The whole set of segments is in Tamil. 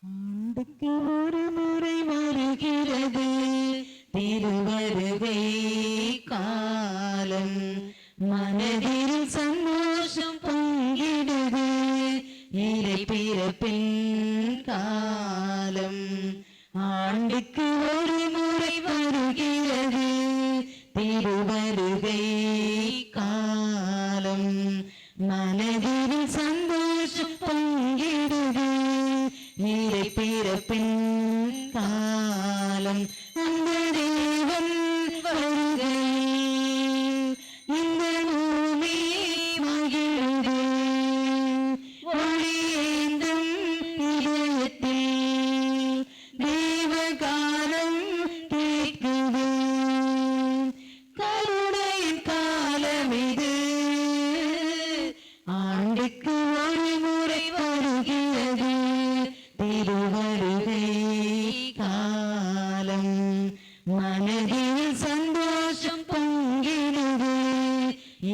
ஆண்டுக்கு ஒரு முறை வருகிறது திருவருகை காலம். மனதில் சந்தோஷம் பொங்கிடுது இறை பிறப்பின் காலம். ஆண்டுக்கு ஒரு முறை வருகிறது திருவருகை காலம். மனதில் சந்தோஷம் பொங்கிடுது இறை பிறப்பின் காலம். அந்த தேவன் வருகை இந்த பூமி மகிழ்ந்து ஒளியேந்தும் இதயத்தில் தேவகாலம் கேட்குது. கருணையின் காலம் இது ஆண்டுக்கு ஒரு முறை வருகிறது திருவருகை காலம். மனதில் சந்தோஷம் பொங்கிடுது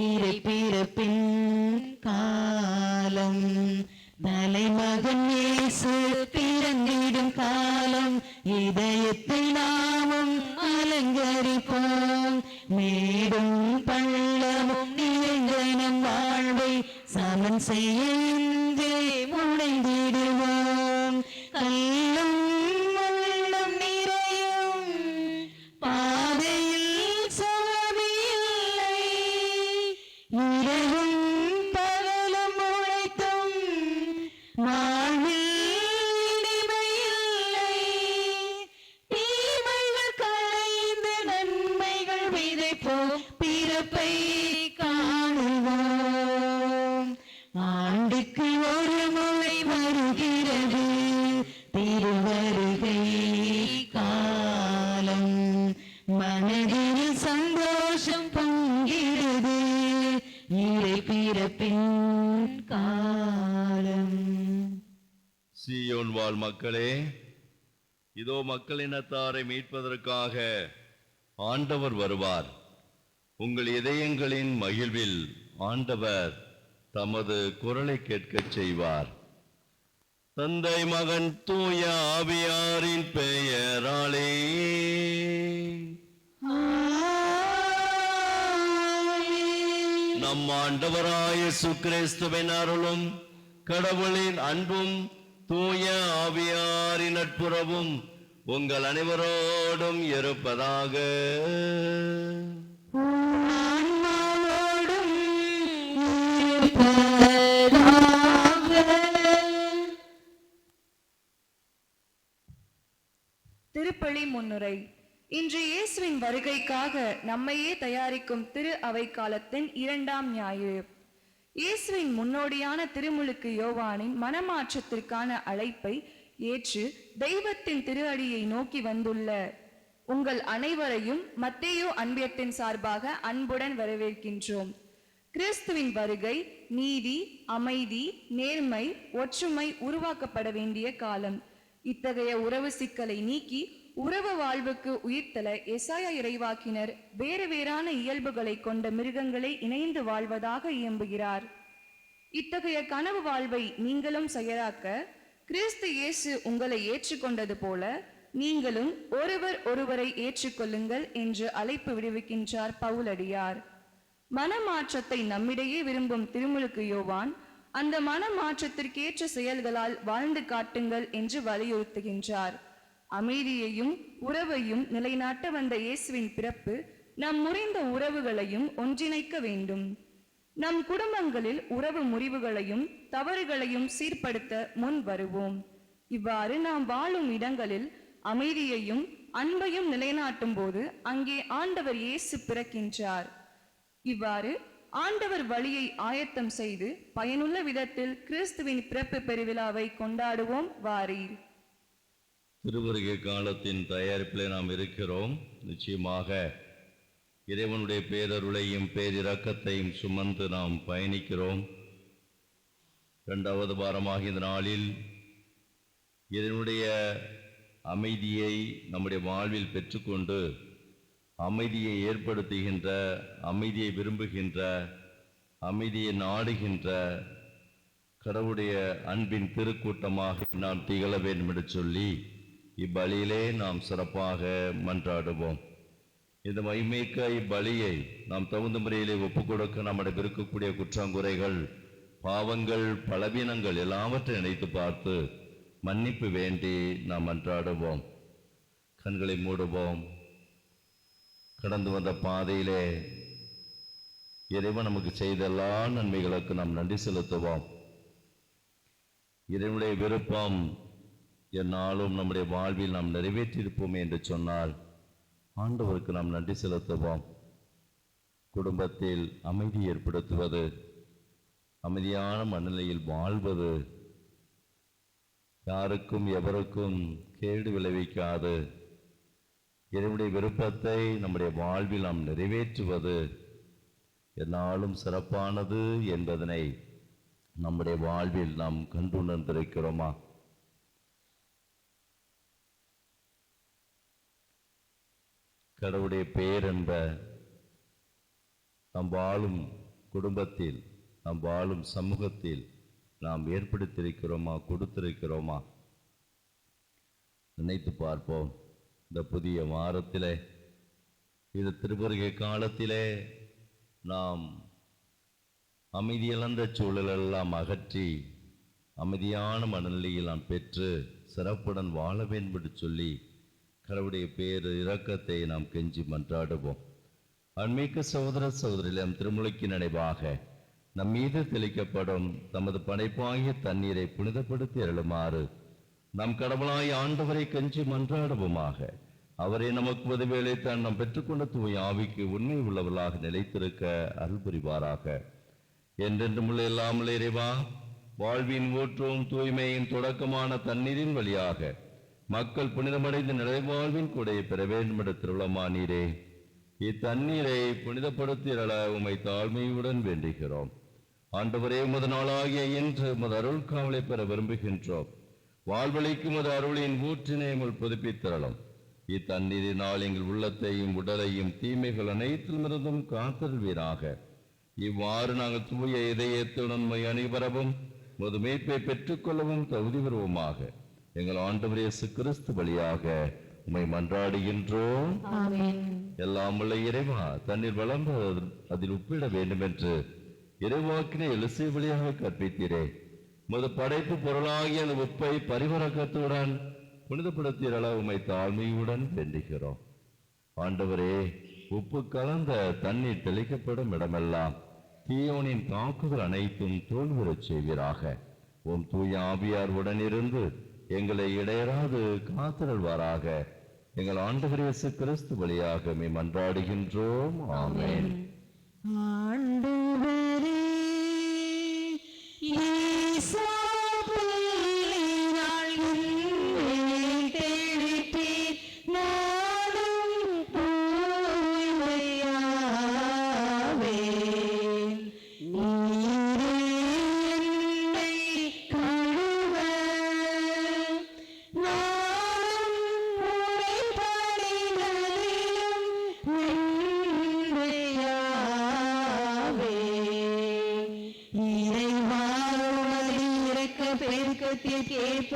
இறை பிறப்பின் காலம். தலைமகன் இயேசு பிறந்திடும் காலம். இதயத்தை நாமும் அலங்கரிப்போம். மேடும் பள்ளமும் நிறைந்த நம் வாழ்வை சமன் செய்ய இன்றே முனைந்திடுவோம். கல்லும் முள்ளும் நிறையும் பாதையில் சுவடியில்லை. இரவும் பகலும் உழைத்தும் வாழ்வில் இனிமையில்லை. தீமைகள் களைந்து நன்மைகள் விதைப்போம். பிறப்பை காணுவோம். ஆண்டுக்கு ஒரு முறை வருகிறது திருவருகை காலம். மனதில் சந்தோஷம் பொங்கிடுது இறை பிறப்பின் காலம். சீயோன் வாழ் மக்களே, இதோ மக்களினத்தாரை மீட்பதற்காக ஆண்டவர் வருவார். உங்கள் இதயங்களின் மகிழ்வில் ஆண்டவர் தமது குரலை கேட்கச் செய்வார். தந்தை மகன் தூய ஆவியாரின் பெயராலே. நம் ஆண்டவராய இயேசு கிறிஸ்துவின் அருளும் கடவுளின் அன்பும் தூய ஆவியாரின் நட்புறவும் உங்கள் அனைவரோடும் இருப்பதாக. திருப்பலி முன்னுரை. இன்று இயேசுவின் வருகைக்காக நம்மையே தயாரிக்கும் திரு அவை காலத்தின் 2ஆம் ஞாயிறு. இயேசுவின் முன்னோடியான திருமுழுக்கு யோவானின் மனமாற்றத்திற்கான அழைப்பை ஏற்று தெய்வத்தின் திரு அடியை நோக்கி வந்துள்ள உங்கள் அனைவரையும் மத்தேயு அன்பியத்தின் சார்பாக அன்புடன் வரவேற்கின்றோம். கிறிஸ்துவின் வருகை நீதி, அமைதி, நேர்மை, ஒற்றுமை உருவாக்கப்பட வேண்டிய காலம். இத்தகைய உறவு சிக்கலை நீக்கி உறவு வாழ்வுக்கு உயிர்த்தல எசாயா இறைவாக்கினர் வேறு வேறான இயல்புகளை கொண்ட மிருகங்களை இணைந்து வாழ்வதாக இயம்புகிறார். இத்தகைய கனவு வாழ்வை நீங்களும் செயலாக்க கிறிஸ்து இயேசு உங்களை ஏற்றுக்கொண்டது போல நீங்களும் ஒருவர் ஒருவரை ஏற்றுக்கொள்ளுங்கள் என்று அழைப்பு விடுவிக்கின்றார் பவுலடியார். மனமாற்றத்தை நம்மிடையே விரும்பும் திருமுழுக்கு யோவான் அந்த மனமாற்றத்திற்கேற்ற செயல்களால் வாழ்ந்து காட்டுங்கள் என்று வலியுறுத்துகின்றார். அமைதியையும் உறவையும் நிலைநாட்ட வந்த இயேசுவின் பிறப்பு நம் முறிந்த உறவுகளையும் ஒன்றிணைக்க வேண்டும். நம் குடும்பங்களில் உறவு முறிவுகளையும் தவறுகளையும் சீர்படுத்த முன் வருவோம். இவ்வாறு நாம் வாழும் இடங்களில் அமைதியையும் அன்பையும் நிலைநாட்டும் போது அங்கே ஆண்டவர் இயேசு பிறக்கின்றார். இவ்வாறு ஆண்டவர் வழியை ஆயத்தம் செய்து பயனுள்ள விதத்தில் கிறிஸ்துவின் பிறப்பு பெருவிழாவை கொண்டாடுவோம் வாரீர். திருவருகை காலத்தின் தயாரிப்பில் நாம் இருக்கிறோம். நிச்சயமாக இறைவனுடைய பேரருளையும் பேரிரக்கத்தையும் சுமந்து நாம் பயணிக்கிறோம். 2வது வாரமாக இந்த நாளில் இதனுடைய அமைதியை நம்முடைய வாழ்வில் பெற்றுக்கொண்டு அமைதியை ஏற்படுத்துகின்ற, அமைதியை விரும்புகின்ற, அமைதியை நாடுகின்ற கடவுளுடைய அன்பின் திருக்கூட்டமாக நாம் திகழ வேண்டும் என்று சொல்லி இப்பலியிலே நாம் சிறப்பாக மன்றாடுவோம். இந்த மகிமைக்க இப்பலியை நாம் தகுந்த முறையிலே ஒப்புக் கொடுக்க நம்மிடம் இருக்கக்கூடிய குற்றங்குறைகள், பாவங்கள், பலவீனங்கள் எல்லாவற்றையும் நினைத்து பார்த்து மன்னிப்பு வேண்டி நாம் மன்றாடுவோம். கண்களை மூடுவோம். கடந்து வந்த பாதையிலே இறைவன் நமக்கு செய்த எல்லா நன்மைகளுக்கு நாம் நன்றி செலுத்துவோம். இறைவனுடைய விருப்பம் என்னாலும் நம்முடைய வாழ்வில் நாம் நிறைவேற்றியிருப்போம் என்று சொன்னால் ஆண்டவருக்கு நாம் நன்றி செலுத்துவோம். குடும்பத்தில் அமைதி ஏற்படுத்துவது, அமைதியான மனநிலையில் வாழ்வது, யாருக்கும் எவருக்கும் கேடு விளைவிக்காது இறைவனுடைய விருப்பத்தை நம்முடைய வாழ்வில் நாம் நிறைவேற்றுவது என்னாலும் சிறப்பானது என்பதனை நம்முடைய வாழ்வில் நாம் கண்டுணர்ந்திருக்கிறோமா? கடவுளுடைய பேர் என்ப நாம் வாழும் குடும்பத்தில், நாம் வாழும் சமூகத்தில் நாம் ஏற்படுத்தியிருக்கிறோமா, கொடுத்திருக்கிறோமா? நினைத்து பார்ப்போம். இந்த புதிய வாரத்திலே, இந்த திருவருகை காலத்திலே நாம் அமைதியிழந்த சூழலெல்லாம் அகற்றி அமைதியான மனநிலையில் நாம் பெற்று சிறப்புடன் வாழ வேண்டும் என்று சொல்லி கடவுளுடைய பேரு இரக்கத்தை நாம் கெஞ்சி மன்றாடுவோம். அன்மிக்க சகோதர சகோதரிடம் திருமுழுக்கின் நினைவாக நம் மீது தெளிக்கப்படும் தமது படைப்பாகிய தண்ணீரை புனிதப்படுத்தி அருளுமாறு நம் கடவுளாய் ஆண்டவரை கெஞ்சி மன்றாடுவோமாக. அவரை நமக்கு உதவியளித்தான் நாம் பெற்றுக்கொண்ட தூய ஆவிக்கு உண்மை உள்ளவர்களாக நிலைத்திருக்க அருள் புரிவாராக. என்றென்றும் உள்ள இல்லாமல் இறைவா, வாழ்வின் ஊற்றும் தூய்மையின் தொடக்கமான தண்ணீரின் வழியாக மக்கள் புனிதமடைந்த நிறைவாழ்வின் கூடையை பெற வேண்டும் என்ற திருவிழமானீரே, இத்தண்ணீரை புனிதப்படுத்தியள உம்மை தாழ்மையுடன் வேண்டுகிறோம். ஆண்டவரே, உமது நாளாகிய இன்று உமது அருள் காவலை பெற விரும்புகின்றோம். வாழ்வழிக்கும் உமது அருளின் ஊற்றினை உங்கள் புதுப்பித்தரலும். இத்தண்ணீரினால் எங்கள் உள்ளத்தையும் உடலையும் தீமைகள் அனைத்திலுமிருந்தும் காத்தருள்வீராக. இவ்வாறு நாங்கள் தூய இதயத்துடன் அணிபரவும் உமது மீட்பை பெற்றுக்கொள்ளவும் தகுதி பெறுவோமாக. எங்கள் ஆண்டவர் இயேசு கிறிஸ்து வழியாக உம்மை மன்றாடுகின்றோம். எல்லாம் உள்ள இறைவா, தண்ணீர் வளம் அதில் உப்பிட வேண்டும் என்று இறைவாக்கினை எலிசை வழியாக கற்பித்தீரே. உமது படைப்பு பொருளாகிய அந்த உப்பை பரிவரக்கத்துடன் புனிதப்படுத்தியள உம்மை தாழ்மையுடன் வேண்டுகிறோம். ஆண்டவரே, உப்பு கலந்த தண்ணீர் தெளிக்கப்படும் இடமெல்லாம் தீயோனின் தாக்குதல் அனைத்தும் தோல்வியறச் செய்வீராக. உம் தூய ஆவியார் உடனிருந்து எங்களை இடையராது காத்தருள்வாராக. எங்கள் ஆண்டவர் இயேசு கிறிஸ்து வழியாக மன்றாடுகின்றோம். ஆமென். ஆண்டவரே, பெருக்கத்திற்கேற்ப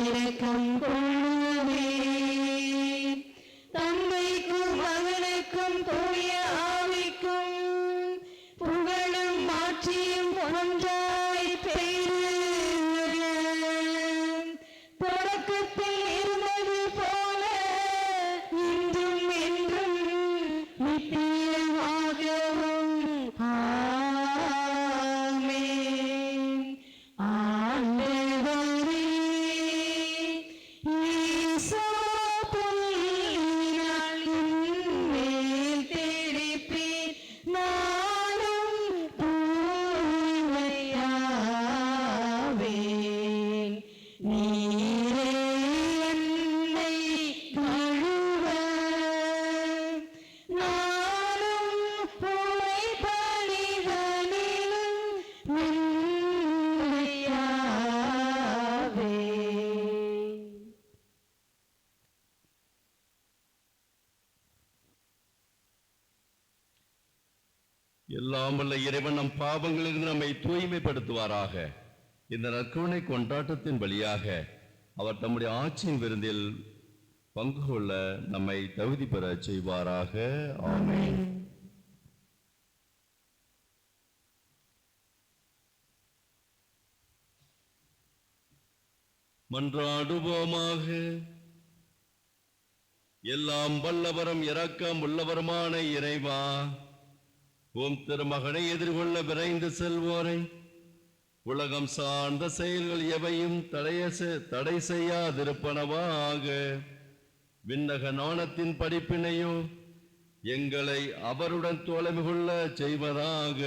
இரக்கம் கொள்ளுமே. தந்தைக்கும் மகனுக்கும் தூய ஆவிக்கும் புகழும் மாற்றியும் ஒன்றாய் பெய்து தொடக்கத்தில் இருந்தது போல இன்றும் என்றும் நித்தியமாகவும் ஆமென். ஆண்டவரே, எல்லாம் வல்ல இறைவன் நம் பாவங்களிலிருந்து நம்மை தூய்மைப்படுத்துவாராக. இந்த நற்கருணை கொண்டாட்டத்தின் வழியாக அவர் தம்முடைய ஆட்சியின் விருந்தில் பங்கு கொள்ள நம்மை தகுதி பெற செய்வாராக. ஆமென். மன்றாடுவோமாக. எல்லாம் வல்லவரும் இரக்கம் உள்ளவருமான இறைவா, உம் திருமகனை எதிர்கொள்ள விரைந்து செல்வோரை உலகம் சார்ந்த செயல்கள் எவையும் தடை செய்யாதிருப்பனவாக. விண்ணக நாணத்தின் படிப்பினையோ எங்களை அவருடன் தோழமை கொள்ள செய்வதாக.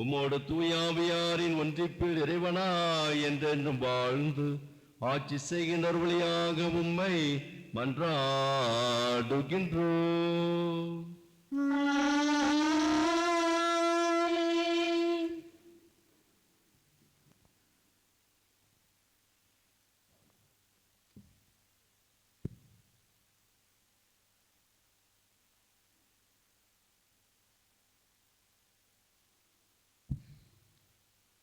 உம்மோடு தூயாவியாரின் ஒன்றிப்பில் இறைவனாய் என்றென்றும் வாழ்ந்து ஆட்சி செய்கின்ற வழியாக உம்மை மன்றாடுகின்றோம்.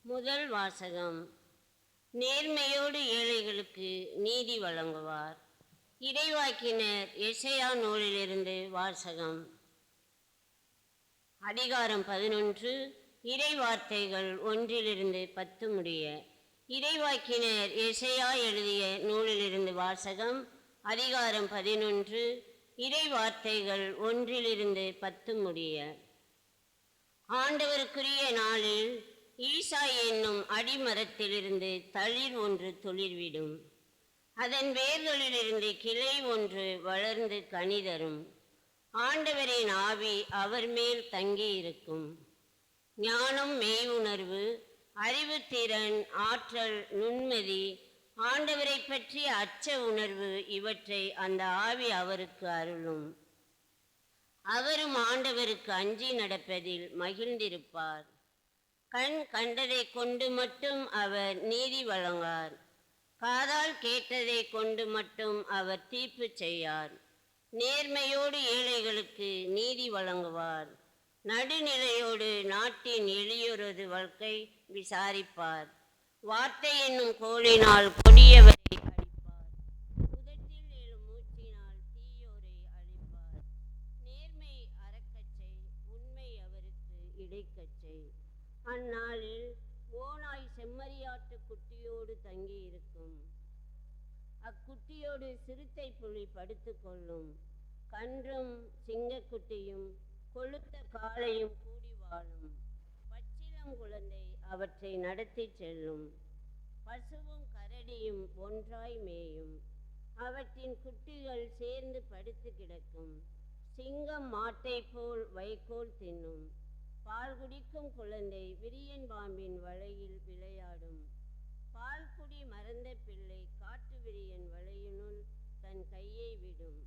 முதல் வாசகம். நேர்மையோடு ஏழைகளுக்கு நீதி வழங்குவார். இறைவாக்கினர் எசையா நூலிலிருந்து வாசகம். அதிகாரம் 11, இறை வார்த்தைகள் 1-10 முடிய. இறைவாக்கினர் எசையா எழுதிய நூலிலிருந்து வாசகம். அதிகாரம் 11, இறை வார்த்தைகள் 1-10 முடிய. ஆண்டவருக்குரிய நாளில் ஈசா என்னும் அடிமரத்திலிருந்து தளிர் ஒன்று துளிர்விடும். அதன் வேர்களிலிருந்து கிளை ஒன்று வளர்ந்து கனி தரும். ஆண்டவரின் ஆவி அவர் மேல் தங்கியிருக்கும். ஞானம், மெய்யுணர்வு, அறிவுத்திறன், ஆற்றல், நுண்மதி, ஆண்டவரை பற்றிய அச்ச உணர்வு இவற்றை அந்த ஆவி அவருக்கு அருளும். அவரும் ஆண்டவருக்கு அஞ்சி நடப்பதில் மகிழ்ந்திருப்பார். கண் கண்டதை கொண்டு மட்டும் அவர் நீதி வழங்கார். காதால் கேட்டதை கொண்டு மட்டும் அவர் தீர்ப்பு செய்யார். நேர்மையோடு ஏழைகளுக்கு நீதி வழங்குவார். நடுநிலையோடு நாட்டின் எளியோரது வாழ்க்கை விசாரிப்பார். வார்த்தை என்னும் கோலினால் கொடியவரை அழிப்பார். உதட்டில் எழும் மூச்சினால் தீயோரை அழிப்பார். நேர்மை அறக்கச்சை, உண்மை அவருக்கு இடைக்கச்சை. அந்நாளில் ஓநாய் செம்மறியாட்டு குட்டியோடு தங்கி இருக்கும். அக்குட்டியோடு சிறுத்தை புலி படுத்து கொள்ளும். கன்றும் சிங்கக்குட்டியும் கொழுத்த காளையும் கூடி வாழும். பச்சிளம் குழந்தை அவற்றை நடத்தி செல்லும். பசுவும் கரடியும் ஒன்றாய் மேயும். அவற்றின் குட்டிகள் சேர்ந்து படுத்து கிடக்கும். சிங்கம் மாட்டை போல் வைக்கோல் தின்னும். பால் குடிக்கும் குழந்தை விரியன் பாம்பின் வலையில் விளையாடும். பால் குடி மறந்த பிள்ளை காட்டு விரியன் வலையினுள் தன் கையை விடும்.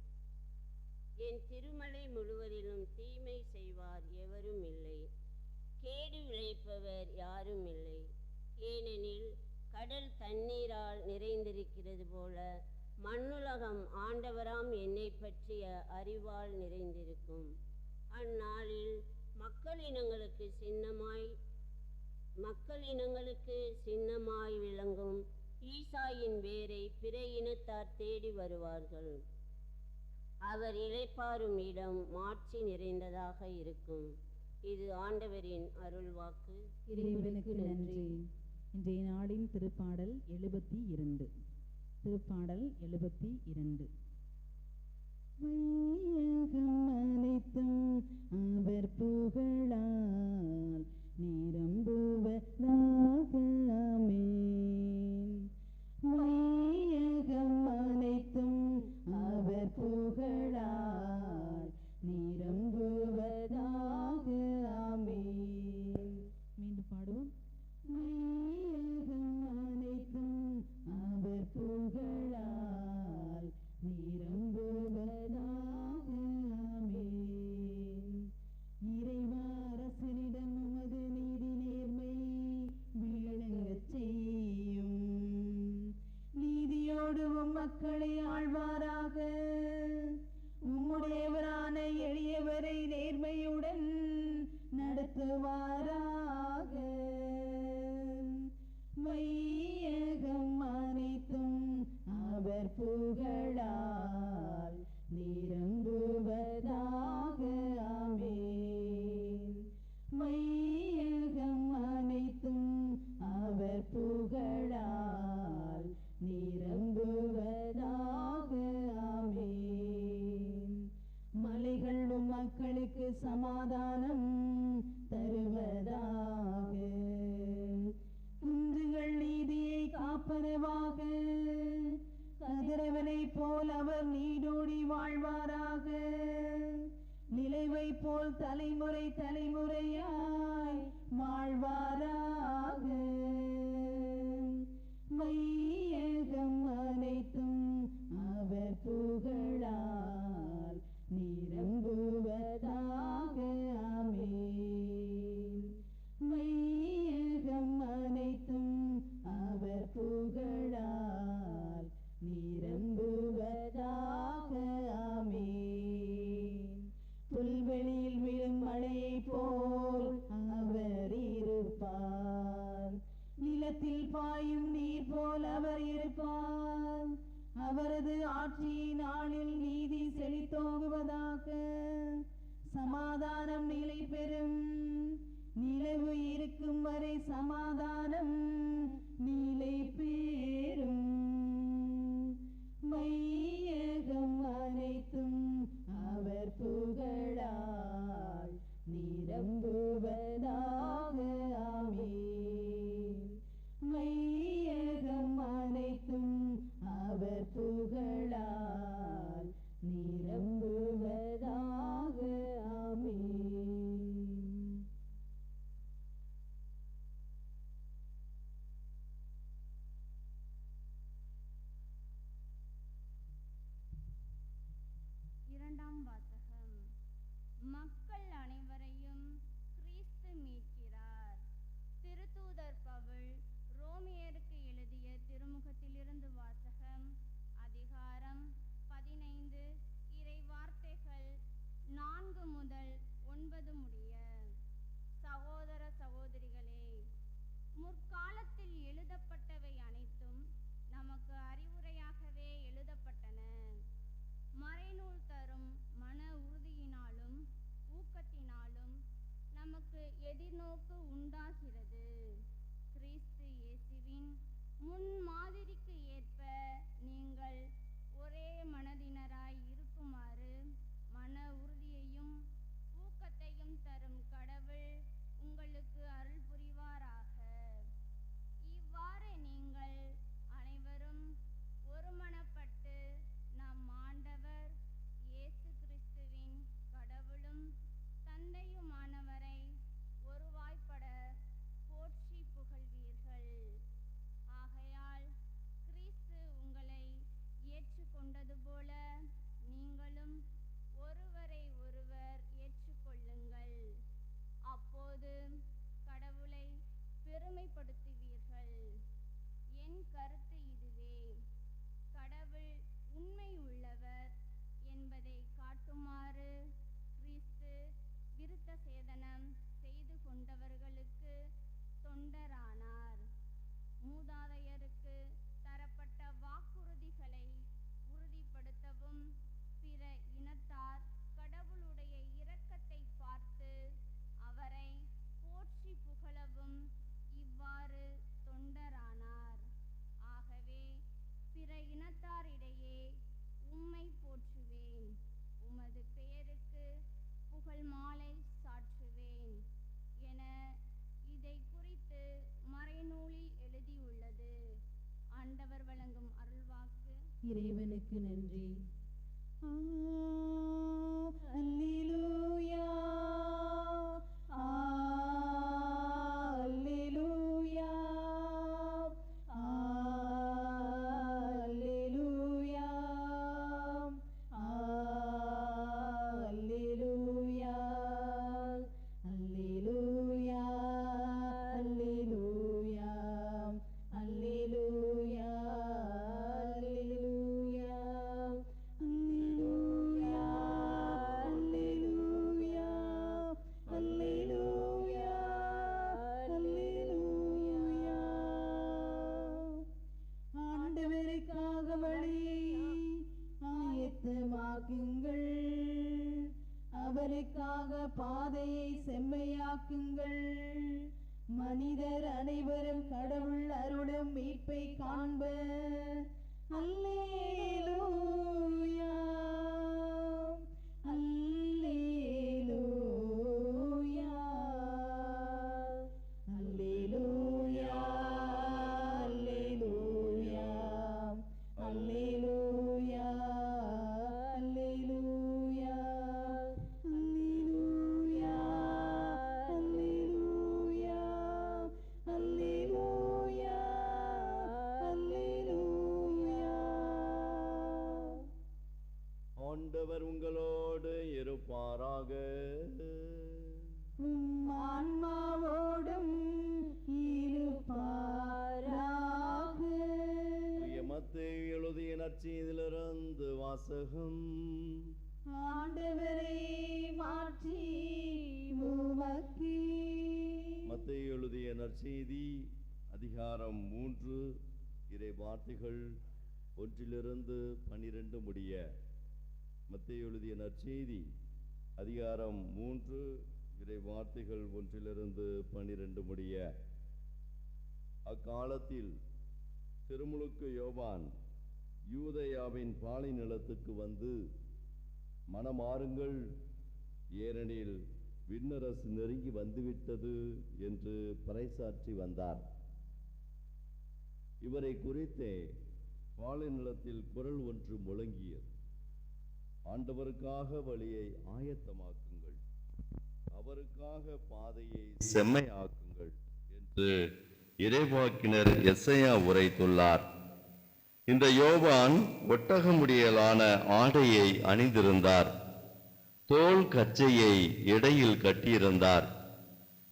என் திருமலை முழுவதிலும் தீமை செய்வார் எவரும் இல்லை. கேடு விளைப்பவர் யாரும் இல்லை. ஏனெனில் கடல் தண்ணீரால் நிறைந்திருக்கிறது போல மண்ணுலகம் ஆண்டவராம் என்னை பற்றிய அறிவால் நிறைந்திருக்கும். அந்நாளில் மக்கள் இனங்களுக்கு சின்னமாய் விளங்கும் ஈசாயின் வேரை பிற இனத்தார் தேடி வருவார்கள். அவர் இளைப்பாறும் இடம் மாட்சி நிறைந்ததாக இருக்கும். இது ஆண்டவரின் அருள்வாக்கு. இறைவனுக்கு நன்றி. இன்றைய நாளின் திருப்பாடல் 72. திருப்பாடல் 72. வையகம் அனைத்தும் அவர் புகழால் நிரம்புவதாக. ஆமென். வையகம் அனைத்தும் அவர் புகழால் நிரம்புவதாக. ஆமென். மீண்டும் பாடுவோம். வையகம் அனைத்தும் அவர் புகழால் நிரம்புவதாக. ஆமென். இறைவா, அரசனிடம் உமது நீதி நேர்மை விளங்கச் செய்யும். நீதியோடு மக்களை ஆழ்வாராக. உம்முடையவரான எளியவரை நேர்மையுடன் நடத்தும் வருவாராக. வையகம் அனைத்தும் அவர் புகழால் நிரம்புவதாக. ஆமென். வையகம் அனைத்தும் அவர் புகழால் நிரம்புவதாக. ஆமென். மலைகள் மக்களுக்கு சமாதானம் தருவதாக. குன்றுகள் நீதியை காப்பனவாக. கதிரவனை போல் அவர் நீடோடி வாழ்வாராக. நிலைவை போல் தலைமுறை தலைமுறையாய் வாழ்வாராக. வையகம் அனைத்தும் அவர் புகழால் நிரம்புவதாக. ஆமென். வையகம் அனைத்தும் அவர் புகழால் நிரம்புவதாக. ஆமென். புல்வெளியில் விழும் மழையை போல் அவர் இருப்பார். நிலத்தில் பாயும் நீர் போல் அவர் இருப்பார். அவரது ஆட்சியின் நாளில் நீதி செழித்தோங்குவதாக. சமாதானம் நிலை பெறும். நிலவு இருக்கும் வரை சமாதானம் நிலை பெறும். வையகம் அனைத்தும் அவர் புகழால் நிரம்புவதாக. ஆமென். வையகம் அனைத்தும் அவர் புகழால் நிரம்புவதாக. ஆமென். இரண்டாம் வாசகம். மக்கள் அனைவரையும் கிறிஸ்து மீட்கிறார். திருத்தூதர் பவுல் ரோமியருக்கு எழுதிய திருமுகத்திலிருந்து வாசகம். அதிகாரம் 15, இறை வார்த்தைகள் 4 முதல் 9 முடிய. சகோதர சகோதரிகளே, முற்காலத்தில் எழுதப்பட்டவை அனைத்தும் நமக்கு அறிவுரையாகவே எழுதப்பட்டன. மறைநூல் தரும் மன உறுதியினாலும் ஊக்கத்தினாலும் நமக்கு எதிர்நோக்கு உண்டாகிறது. கிறிஸ்து இயேசுவின் முன்மாதிரிக்கு ஏற்ப நீங்கள் ஒரே மனதினராய் இருக்குமாறு மன உறுதியையும் ஊக்கத்தையும் தரும் கடவுள் உங்களுக்கு அருள் புரிவாராக. இவ்வாறு நீங்கள் அனைவரும் ஒருமனப்பட்டு நம் ஆண்டவர் இயேசு கிறிஸ்துவின் கடவுளும் தந்தையுமானவரை ஒருவாய்ப்பட போற்றி புகழ்வீர்கள். ஆகையால் கிறிஸ்து உங்களை ஏற்றுக்கொண்டது போல நீங்களும் ஒருவரை ஒருவர் ஏற்றுக்கொள்ளுங்கள். அப்போது கடவுளை பெருமைப்படுத்துவீர்கள். என் கருத்து இதுவே. கடவுள் உண்மை உள்ளவர் என்பதை காட்டுமாறு கிறிஸ்து விருத்த சேதனம் செய்து கொண்டவர்களுக்கு தொண்டரானார். மூதாதையருக்கு தரப்பட்ட வாக்குறுதிகளை உறுதிப்படுத்தவும் பிற இனத்தார் கடவுளுடைய இரக்கத்தை பார்த்து அவரை போற்றி புகழவும் இவ்வாறு தொண்டரானார். ஆகவே பிற இனத்தாரிடையே உம்மை போற்றுவேன். உமது பெயருக்கு புகழ் மாலை சாற்றுவேன் என இதை குறித்து மறைநூலில் எழுதியுள்ளது. ஆண்டவர் வழங்கும் அருள்வாக்கு. இறைவனுக்கு நன்றி. அல்லேலூயா, அல்லேலூயா, அல்லேலூயா, அல்லேலூயா, அல்லேலூயா, அல்லேலூயா, அல்லேலூயா, அல்லேலூயா, அல்லேலூயா, அல்லேலூயா. வழியாக பாதையை செம்மையாக்குங்கள். மனிதர் அனைவரும் கடவுள் அருளும் மீட்பை காண்பர். அல்லேலூயா அல்லேலூயா அல்லேலூயா அல்லேலூயா அல்லேலூயா அல்லேலூயா அல்லேலூயா அல்லேலூயா அல்லேலூயா அல்லேலூயா. ஆண்டவர் உங்களோடு இருப்பாராக. உம் ஆன்மாவோடும் இருப்பாராக. மத்தேயு எழுதிய நற்செய்தியிலிருந்து வாசகம். ஆண்டவரே மாற்றி உமக்கே. மத்தேயு எழுதிய நற்செய்தி அதிகாரம் 3 இறை வார்த்தைகள் 1-12 முடிய. மத்தேயு எழுதிய நற்செய்தி அதிகாரம் 3 இறை வார்த்தைகள் 1-12 முடிய. அக்காலத்தில் திருமுழுக்கு யோவான் யூதேயாவின் பாலை நிலத்துக்கு வந்து, மனமாறுங்கள், ஏனெனில் விண்ணரசு நெருங்கி வந்துவிட்டது என்று பறைசாற்றி வந்தார். இவரை குறித்தே பாலை நிலத்தில் குரல் ஒன்று முழங்கியது: ஆண்டவருக்காக வழியை ஆயத்தமாக்குங்கள், அவருக்காக பாதையை செம்மையாக்குங்கள் என்று இறைவாக்கினர் எசையா உரைத்துள்ளார். இந்த யோவான் ஒட்டகமுடியலான ஆடையை அணிந்திருந்தார். தோல் கச்சையை இடையில் கட்டியிருந்தார்.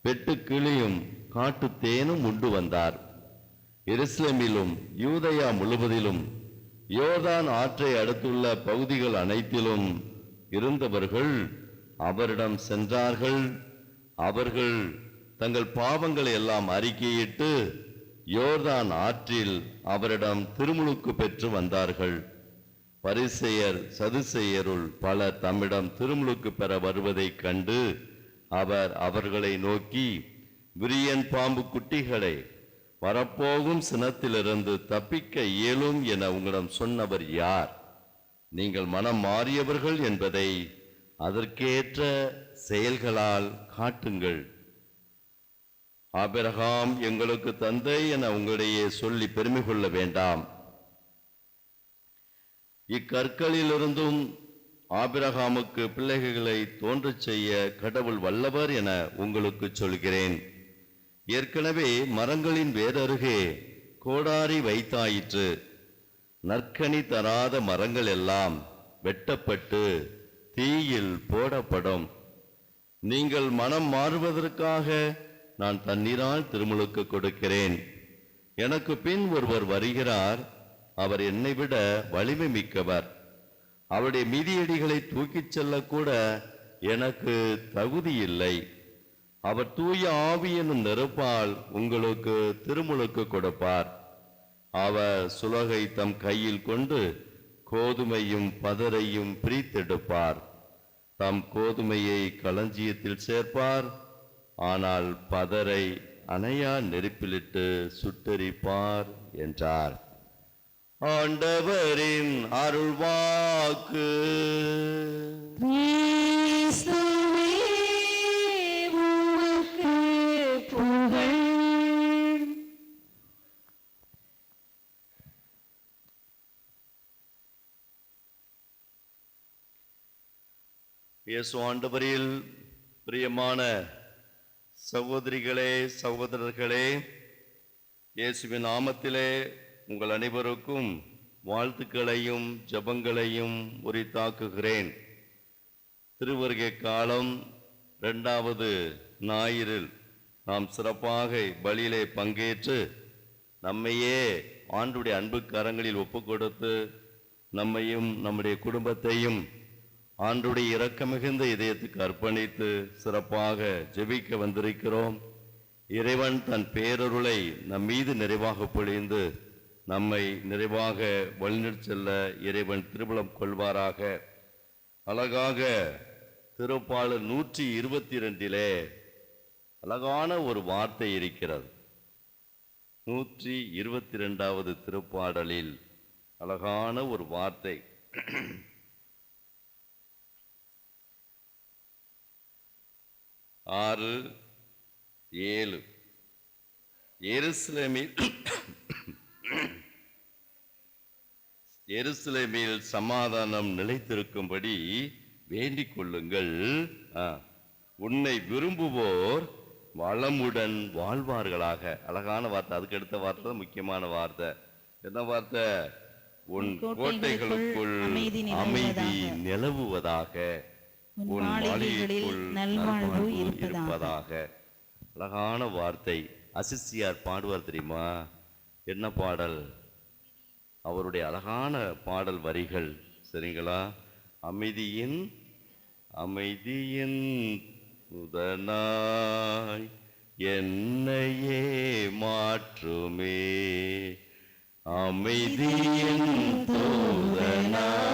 வெட்டுக்கிளியும் காட்டு தேனும் உண்டு வந்தார். எருசலேமிலும் யூதேயா முழுவதிலும் யோர்தான் ஆற்றை அடுத்துள்ள பகுதிகள் அனைத்திலும் இருந்தவர்கள் அவரிடம் சென்றார்கள். அவர்கள் தங்கள் பாவங்களை எல்லாம் அறிக்கையிட்டு யோர்தான் ஆற்றில் அவரிடம் திருமுழுக்கு பெற்று வந்தார்கள். பரிசேயர் சதுசேயருள் பலர் தம்மிடம் திருமுழுக்கு பெற வருவதைக் கண்டு அவர் அவர்களை நோக்கி, விரியன் பாம்பு குட்டிகளை, வரப்போகும் சினத்திலிருந்து தப்பிக்க இயலும் என உங்களிடம் சொன்னவர் யார்? நீங்கள் மனம் மாறியவர்கள் என்பதை அதற்கேற்ற செயல்களால் காட்டுங்கள். ஆபிரகாம் எங்களுக்கு தந்தை என உங்களிடையே சொல்லி பெருமை கொள்ள வேண்டாம். இக்கற்களிலிருந்தும் ஆபிரகாமுக்கு பிள்ளைகளை தோன்றச் செய்ய கடவுள் வல்லவர் என உங்களுக்கு சொல்கிறேன். ஏற்கனவே மரங்களின் வேரருகே கோடாரி வைத்தாயிற்று. நற்கனி தராத மரங்கள் எல்லாம் வெட்டப்பட்டு தீயில் போடப்படும். நீங்கள் மனம் மாறுவதற்காக நான் தண்ணீரால் திருமுழுக்கு கொடுக்கிறேன். எனக்கு பின் ஒருவர் வருகிறார். அவர் என்னை விட வலிமை மிக்கவர். அவருடைய மிதியடிகளை தூக்கிச் செல்லக்கூட எனக்கு தகுதி இல்லை. அவர் தூய ஆவி என்னும் நெருப்பால் உங்களுக்கு திருமுழுக்கு கொடுப்பார். அவர் சுலகை தம் கையில் கொண்டு கோதுமையும் பதரையும் பிரித்தெடுப்பார். தம் கோதுமையை களஞ்சியத்தில் சேர்ப்பார், ஆனால் பதரை அணையா நெருப்பிலிட்டு சுட்டெரிப்பார் என்றார். ஆண்டவரின் அருள்வாக்கு. இயேசு ஆண்டவரில் பிரியமான சகோதரிகளே, சகோதரர்களே, இயேசுவின் நாமத்திலே உங்கள் அனைவருக்கும் வாழ்த்துக்களையும் ஜெபங்களையும் உரித்தாக்குகிறேன். திருவருகை காலம் 2வது ஞாயிறில் நாம் சிறப்பாக பலியிலே பங்கேற்று நம்மையே ஆண்டுடைய அன்பு கரங்களில் ஒப்புக் கொடுத்து நம்மையும் நம்முடைய குடும்பத்தையும் ஆண்டுடைய இரக்கமிகுந்த இதயத்துக்கு அர்ப்பணித்து சிறப்பாக ஜெபிக்க வந்திருக்கிறோம். இறைவன் தன் பேரருளை நம் மீது நிறைவாக பொழிந்து நம்மை நிறைவாக வழிநடத்தி செல்ல இறைவன் திருவுளம் கொள்வாராக. அழகாக திருப்பாடல் 122 அழகான ஒரு வார்த்தை இருக்கிறது. 122வது திருப்பாடலில் அழகான ஒரு வார்த்தை. 6, 7 எருசலேமில் சமாதானம் நிலைத்திருக்கும்படி வேண்டிக் கொள்ளுங்கள். உன்னை விரும்புவோர் வளமுடன் வாழ்வார்களாக. அழகான வார்த்தை. அதுக்கு அடுத்த வார்த்தை தான் முக்கியமான வார்த்தை. என்ன வார்த்தை? உன் கோட்டைகளுக்குள் அமைதி நிலவுவதாக, உன் மாளிகைக்குள் நல்வாழ்வு இருப்பதாக. அழகான வார்த்தை. அசிசியார் பாடுவார் தெரியுமா? என்ன பாடல்? அவருடைய அழகான பாடல் வரிகள். சரிங்களா? அமைதியின் உதனாய் என்னையே மாற்றுமே, அமைதியின் தூதனாய்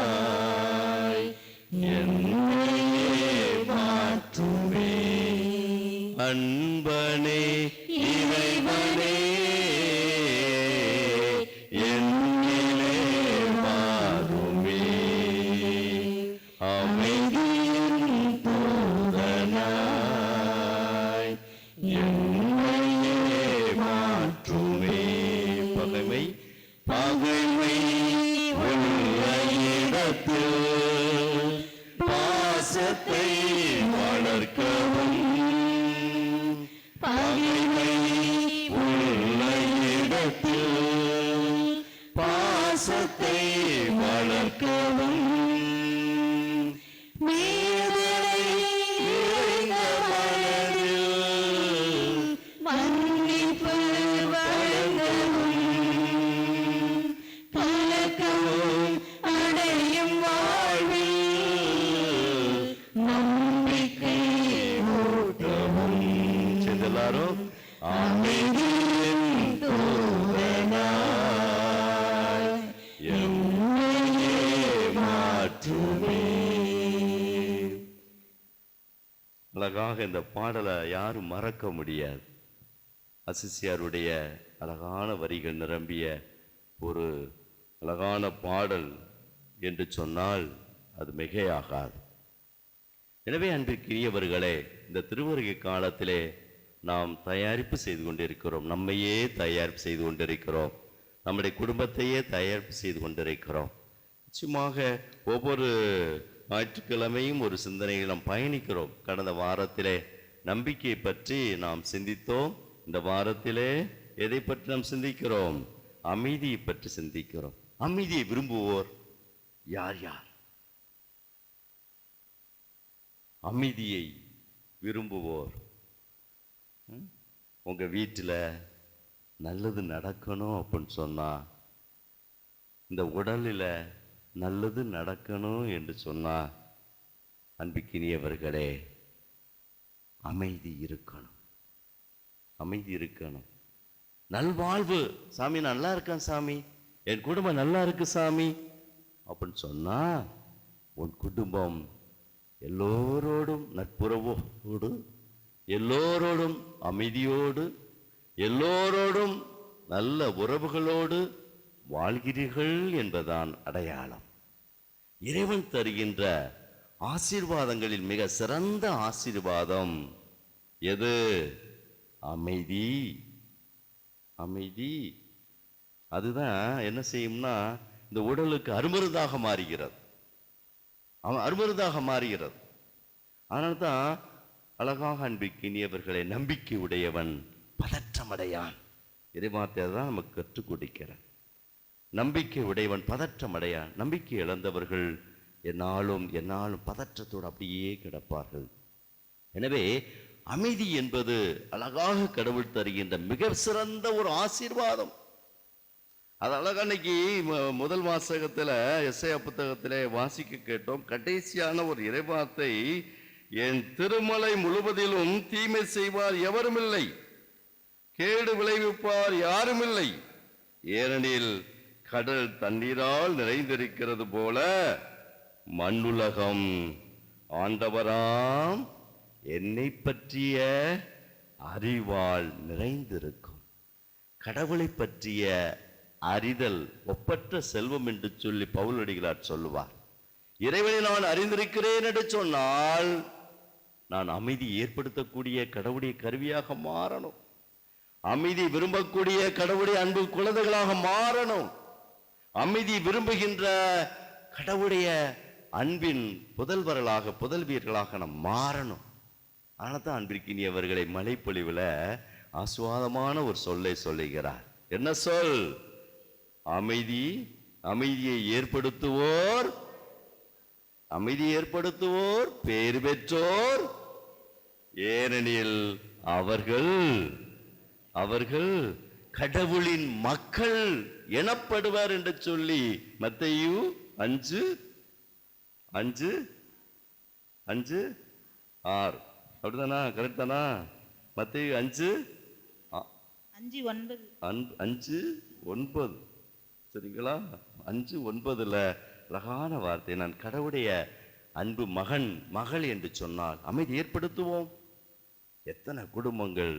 என்னையே மாற்றுமே, அன்பனே இறைவனே என்னிலே மாறுமே, அமைதியின் தூதனாய் என்னையே மாற்றுமே. பகைமை உள்ள இடத்தில் பாசத்தை வளர்க்கவும், பகைமை உள்ள இடத்தில் பாசத்தை வளர்க்கவும், மீதலை நிறைந்த மனதில் மன்னிப்பு வழங்கவும், கலக்கவும் அடையும் வாழ்வில் நம்பிக்கை ஊட்டவும். எல்லாரும் அமைதியின் தூதனாய் என்னையே மாற்றுமே. அழகாக இந்த பாடலை யாரும் மறக்க முடியாது. அசிசியாருடைய அழகான வரிகள் நிரம்பிய ஒரு அழகான பாடல் என்று சொன்னால் அது மிகையாகாது. எனவே அன்பிற்குரியவர்களே, இந்த திருவருகை காலத்திலே நாம் தயாரிப்பு செய்து கொண்டிருக்கிறோம். நம்மையே தயாரிப்பு செய்து கொண்டிருக்கிறோம். நம்முடைய குடும்பத்தையே தயாரிப்பு செய்து கொண்டிருக்கிறோம். நிச்சயமாக ஒவ்வொரு ஞாயிற்றுக்கிழமையும் ஒரு சிந்தனையில் நாம் பயணிக்கிறோம். கடந்த வாரத்திலே நம்பிக்கை பற்றி நாம் சிந்தித்தோம். இந்த வாரத்திலே எதை பற்றி நாம் சிந்திக்கிறோம்? அமைதியை பற்றி சிந்திக்கிறோம். அமைதியை விரும்புவோர் யார் யார்? அமைதியை விரும்புவோர். உங்க வீட்டில் நல்லது நடக்கணும் அப்படின்னு சொன்னா, இந்த உடலில் நல்லது நடக்கணும் என்று சொன்னா, அன்பிக்கினியவர்களே, அமைதி இருக்கணும். அமைதி இருக்கணும். நல்வாழ்வு. சாமி நல்லா இருக்கேன் சாமி, என் குடும்பம் நல்லா இருக்கு சாமி அப்படின்னு சொன்னா, உன் குடும்பம் எல்லோரோடும் நட்புறவோடு, எல்லோரோடும் அமைதியோடு, எல்லோரோடும் நல்ல உறவுகளோடு வாழ்கிறீர்கள் என்பதுதான் அடையாளம். இறைவன் தருகின்ற ஆசீர்வாதங்களில் மிக சிறந்த ஆசீர்வாதம் எது? அமைதி. அமைதி. அதுதான் என்ன செய்யும்னா, இந்த உடலுக்கு அருமருந்தாக மாறுகிறது. அருமருந்தாக மாறுகிறது. அதனால்தான் அழகாக அன்பிக்கினியவர்களை, நம்பிக்கை உடையவன் பதற்றமடையான். இறைவார்த்தை தான் நமக்கு கற்றுக் கொடுக்கிறார். நம்பிக்கை உடையவன் பதற்றமடையான். நம்பிக்கை இழந்தவர்கள் என்னாலும் பதற்றத்தோடு அப்படியே கிடப்பார்கள். எனவே அமைதி என்பது அழகாக கடவுள் தருகின்ற மிக சிறந்த ஒரு ஆசீர்வாதம். அது அழகா அன்னைக்கு முதல் வாசகத்துல எஸ்ஐயா புத்தகத்திலே வாசிக்க கேட்டோம். கடைசியான ஒரு இறைவார்த்தை, என் திருமலை முழுவதிலும் தீமை செய்வார் எவரும் இல்லை, கேடு விளைவிப்பார் யாரும் இல்லை, ஏனெனில் கடல் தண்ணீரால் நிறைந்திருக்கிறது போல மண்ணுலகம் ஆண்டவராம் என்னை பற்றிய அறிவால் நிறைந்திருக்கும். கடவுளை பற்றிய அறிதல் ஒப்பற்ற செல்வம் என்று சொல்லி பவுலடிகளார் சொல்லுவார். இறைவனை நான் அறிந்திருக்கிறேன் என்று சொன்னால் நான் அமைதி ஏற்படுத்தக்கூடிய கடவுளுடைய கருவியாக மாறணும். அமைதி விரும்பக்கூடிய கடவுளுடைய அன்பு குழந்தைகளாக மாறணும். அமைதி விரும்புகின்ற கடவுளுடைய அன்பின் புதல்வர்களாக புதல்வியர்களாக நாம் மாறணும். ஆனால் தான் அன்பிற்கினியவர்களை மழைப்பொழிவில் ஆசுவாதமான ஒரு சொல்லை சொல்லுகிறார். என்ன சொல்? அமைதி. அமைதியை ஏற்படுத்துவோர் பேறு பெற்றோர், ஏனெனில் அவர்கள் கடவுளின் மக்கள் எனப்படுவார் என்று சொல்லி மத்தேயு 5:5 அப்படிதானா? கரெக்ட் தானா? மத்தேயு 5:9 சரிங்களா? 5:9 அழகான வார்த்தை. நான் கடவுளுடைய அன்பு மகள் என்று சொன்னால் அமைதி ஏற்படுத்துவோம். எத்தனை குடும்பங்கள்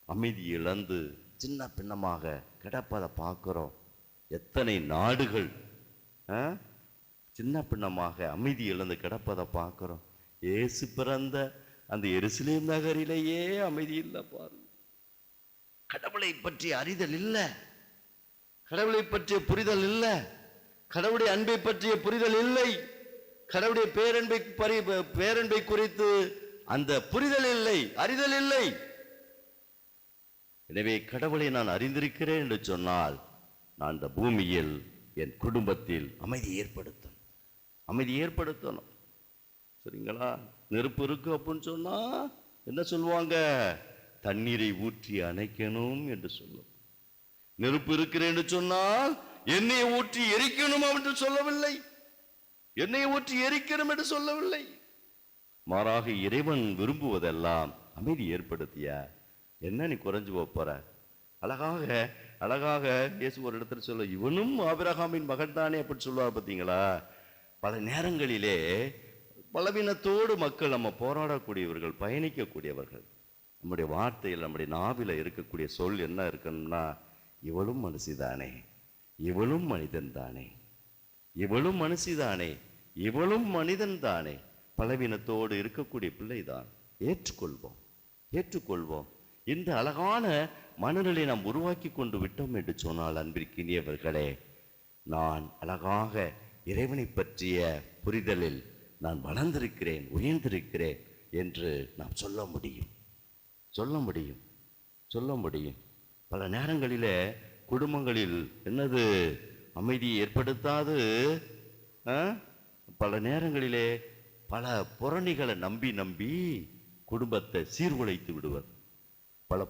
அமைதி இழந்து சின்ன பின்னமாக கிடப்பதை பார்க்கிறோம். எத்தனை நாடுகள் சின்ன பின்னமாக அமைதி இழந்து கிடப்பதை பார்க்கிறோம். இயேசு பிறந்த அந்த எருசலேம் நகரிலேயே அமைதி இல்லை பாருங்க. கடவுளை பற்றிய அறிதல் இல்லை, கடவுளை பற்றிய புரிதல் இல்லை, கடவுளுடைய அன்பை பற்றிய புரிதல் இல்லை, கடவுளுடைய பேரன்பை குறித்து அந்த புரிதல் இல்லை, அறிதல் இல்லை. எனவே கடவுளை நான் அறிந்திருக்கிறேன் என்று சொன்னால் நான் இந்த பூமியில் என் குடும்பத்தில் அமைதி ஏற்படுத்தணும். சரிங்களா? நெருப்பு இருக்கு அப்படின்னு சொன்னா என்ன சொல்லுவாங்க? தண்ணீரை ஊற்றி அணைக்கணும் என்று சொல்லும். நெருப்பு இருக்கிறேன் என்று சொன்னால் எண்ணெயை ஊற்றி எரிக்கணும் என்று சொல்லவில்லை. எண்ணெயை ஊற்றி எரிக்கணும் என்று சொல்லவில்லை. மாறாக இறைவன் விரும்புவதெல்லாம் அமைதி ஏற்படுத்திய என்ன நீ குறைஞ்சு போற? அழகாக இயேசு ஒரு இடத்துல சொல்ல, இவனும் ஆபிரகாமின் மகன் தானே அப்படின்னு சொல்லுவார். பார்த்தீங்களா? பல நேரங்களிலே பலவீனத்தோடு மக்கள் நம்ம போராடக்கூடியவர்கள், பயணிக்கக்கூடியவர்கள். நம்முடைய வார்த்தையில் நம்முடைய நாவில இருக்கக்கூடிய சொல் என்ன இருக்கணும்னா, இவளும் மனுஷிதானே, இவளும் மனிதன் தானே, இவளும் மனுஷிதானே, இவளும் மனிதன் தானே. பலவீனத்தோடு இருக்கக்கூடிய பிள்ளைதான். ஏற்றுக்கொள்வோம். இந்த அழகான மனநிலை நாம் உருவாக்கி கொண்டு விட்டோம் என்று சொன்னால் அன்பிற்கினியவர்களே, நான் அழகாக இறைவனை பற்றிய புரிதலில் நான் வளர்ந்திருக்கிறேன், உயர்ந்திருக்கிறேன் என்று நாம் சொல்ல முடியும். பல நேரங்களிலே குடும்பங்களில் என்னது அமைதியை ஏற்படுத்தாது. பல நேரங்களிலே பல புரணிகளை நம்பி குடும்பத்தை சீர்குலைத்து விடுவது. பல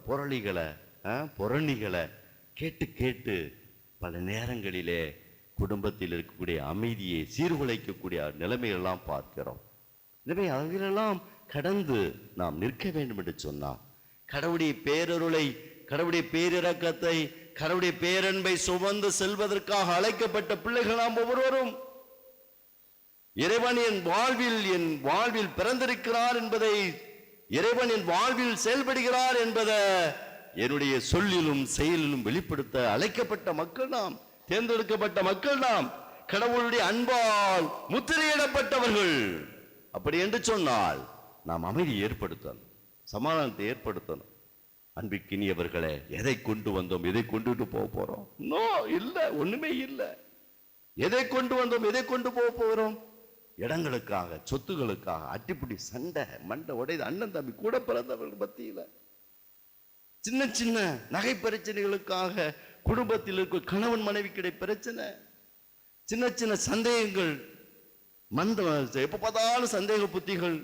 புரணிகளை கேட்டு பல நேரங்களிலே குடும்பத்தில் இருக்கக்கூடிய அமைதியை சீர்குலைக்கக்கூடிய நிலைமையெல்லாம் பார்க்கிறோம். எனவே அவைகளெல்லாம் கடந்து நாம் நிற்க வேண்டும் என்று சொன்னார். கடவுளுடைய பேரருளை, கடவுளுடைய பேரிரக்கத்தை, கடவுளுடைய பேரன்பை சுமந்து செல்வதற்காக அழைக்கப்பட்ட பிள்ளைகள் நாம் ஒவ்வொருவரும். இறைவன் என் வாழ்வில் பிறந்திருக்கிறார் என்பதை, இறைவன் என் வாழ்வில் செயல்படுகிறார் என்பதை என்னுடைய சொல்லிலும் செயலிலும் வெளிப்படுத்த அழைக்கப்பட்ட மக்கள் நாம், தேர்ந்தெடுக்கப்பட்ட மக்கள் நாம், கடவுளுடைய அன்பால் முத்திரையிடப்பட்டவர்கள். அப்படி என்று சொன்னால் நாம் அமைதி ஏற்படுத்தணும், சமாதானத்தை ஏற்படுத்தணும். அன்பிற்கினியவர்களே, எதை கொண்டு வந்தோம், எதை கொண்டுட்டு போக போறோம்? ஒண்ணுமே இல்லை. எதை கொண்டு வந்தோம், எதை கொண்டு போக போகிறோம்? இடங்களுக்காக, சொத்துகளுக்காக அட்டிப்பிடி சண்டை, மண்டை உடையது. அண்ணன் தம்பி கூட பிறந்தவர்கள் மத்தியில சின்ன நகை பிரச்சனைகளுக்காக குடும்பத்தில் இருக்க கணவன் மனைவிக்கிடை பிரச்சனை, சின்ன சந்தேகங்கள், எப்ப பார்த்தாலும் சந்தேக புத்திகள்,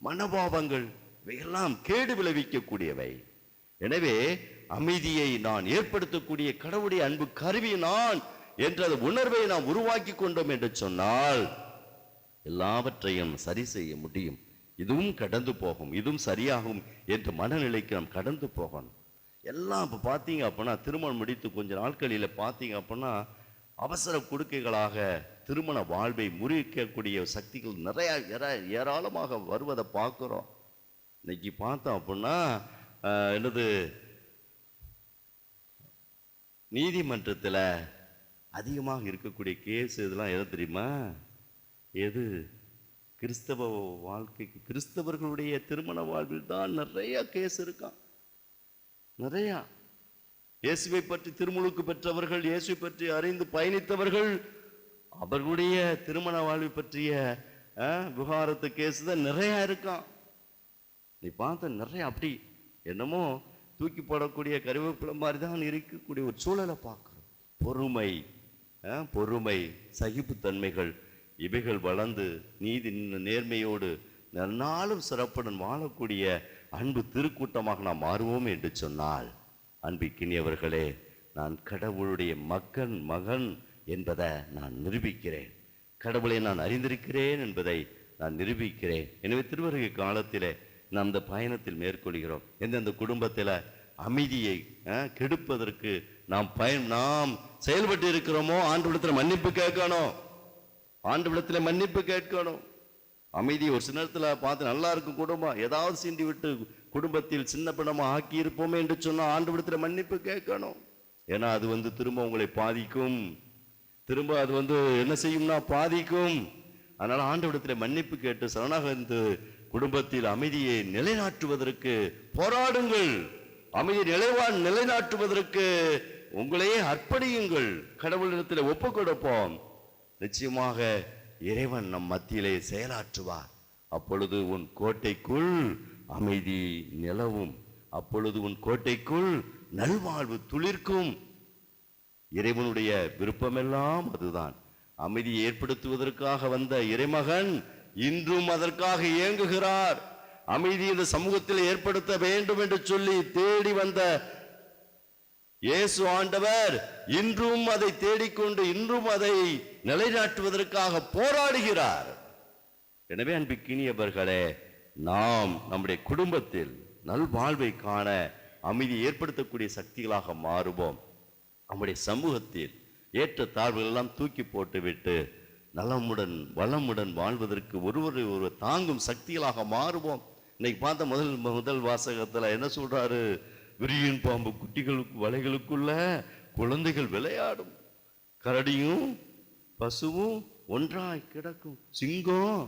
மனோபாவங்கள், இவையெல்லாம் கேடு விளைவிக்கக்கூடியவை. எனவே அமைதியை நான் ஏற்படுத்தக்கூடிய கடவுளுடைய அன்பு கருவி நான் என்ற உணர்வை நாம் உருவாக்கி கொண்டோம் என்று சொன்னால் எல்லாவற்றையும் சரி செய்ய முடியும். இதுவும் கடந்து போகும், இதுவும் சரியாகும் என்ற மனநிலைக்கு நாம் கடந்து போகணும். எல்லாம் இப்போ பார்த்தீங்க அப்படின்னா, திருமணம் முடித்து கொஞ்ச நாட்களில் பார்த்தீங்க அப்படின்னா அவசர கொடுக்கைகளாக திருமண வாழ்வை முறிக்கக்கூடிய சக்திகள் நிறைய ஏராளமாக வருவதை பார்க்குறோம். இன்னைக்கு பார்த்தோம் அப்படின்னா என்னது, நீதிமன்றத்தில் அதிகமாக இருக்கக்கூடிய கேஸ் இதெல்லாம் எது தெரியுமா? எது? கிறிஸ்தவ வாழ்க்கைக்கு, கிறிஸ்தவர்களுடைய திருமண வாழ்வில் தான் நிறைய கேஸ் இருக்கான். நிறையா இயேசுவை பற்றி திருமுழுக்கு பெற்றவர்கள், இயேசுவை பற்றி அறிந்து பயணித்தவர்கள், அவர்களுடைய திருமண வாழ்வை பற்றிய விவகாரத்து கேஸ் தான் நிறையா இருக்கான். நீ பார்த்த நிறைய அப்படி என்னமோ தூக்கி போடக்கூடிய கருவேப்பிலை மாதிரி தான் இருக்கக்கூடிய ஒரு சூழலை பார்க்குறோம். பொறுமை, சகிப்புத்தன்மைகள் இவைகள் வளர்ந்து நீதி நேர்மையோடு நன்னாலும் சிறப்புடன் வாழக்கூடிய அன்பு திருக்கூட்டமாக நாம் மாறுவோம் என்று சொன்னால், அன்பிக்கினியவர்களே, நான் கடவுளுடைய மகன் என்பதை நான் நிரூபிக்கிறேன். கடவுளை நான் அறிந்திருக்கிறேன் என்பதை நான் நிரூபிக்கிறேன். எனவே திருவருகை காலத்திலே நாம் இந்த பயணத்தில் மேற்கொள்கிறோம். எந்தெந்த குடும்பத்தில் அமைதியை கெடுப்பதற்கு நாம் செயல்பட்டு இருக்கிறோமோ ஆண்டவரிடத்தில் மன்னிப்பு கேட்கணும். அமைதி ஒரு சில நேரத்தில் பார்த்து நல்லா இருக்கும் குடும்பம், ஏதாவது சீண்டி விட்டு குடும்பத்தில் சின்ன பின்னமா ஆக்கி இருப்போமே என்று சொன்னால் ஆண்டவரிடத்தில் மன்னிப்பு கேட்கணும். ஏன்னா அது திரும்ப உங்களை பாதிக்கும். திரும்ப அது என்ன செய்யும்னா பாதிக்கும். அதனால ஆண்டவரிடத்தில் மன்னிப்பு கேட்டு சரணாகந்து குடும்பத்தில் அமைதியை நிலைநாட்டுவதற்கு போராடுங்கள். அமைதியை நிலைநாட்டுவதற்கு உங்களையே அர்ப்பணியுங்கள். கடவுளிடத்தில் ஒப்பு கொடுப்போம். நிச்சயமாக இறைவன் நம் மத்தியிலே செயலாற்றுவார். அப்பொழுது உன் கோட்டைக்குள் அமைதி நிலவும். அப்பொழுது உன் கோட்டைக்குள் நல்வாழ்வு துளிர்க்கும். இறைவனுடைய விருப்பமெல்லாம் அதுதான். அமைதியை ஏற்படுத்துவதற்காக வந்த இறைமகன் இன்றும் அதற்காக இயங்குகிறார். அமைதி இந்த சமூகத்தில் ஏற்படுத்த வேண்டும் என்று சொல்லி தேடி வந்த இயேசு ஆண்டவர் இன்றும் அதை தேடிக்கொண்டு இன்றும் அதை நிலைநாட்டுவதற்காக போராடுகிறார். எனவே அன்பிக்கினியவர்களே, நாம் நம்முடைய குடும்பத்தில் நல்வாழ்வை காண அமைதி ஏற்படுத்தக்கூடிய சக்திகளாக மாறுவோம். நம்முடைய சமூகத்தில் ஏற்ற தாழ்வுகள் எல்லாம் தூக்கி போட்டுவிட்டு நலமுடன் வளமுடன் வாழ்வதற்கு ஒருவர் தாங்கும் சக்திகளாக மாறுவோம். இன்னைக்கு பார்த்த முதல் வாசகத்துல என்ன சொல்றாரு? விரியின் பாம்பு குட்டிகளுக்கு வலைகளுக்குள்ள குழந்தைகள் விளையாடும், கரடியும் பசுவும் ஒன்றாய் கிடக்கும், சிங்கம்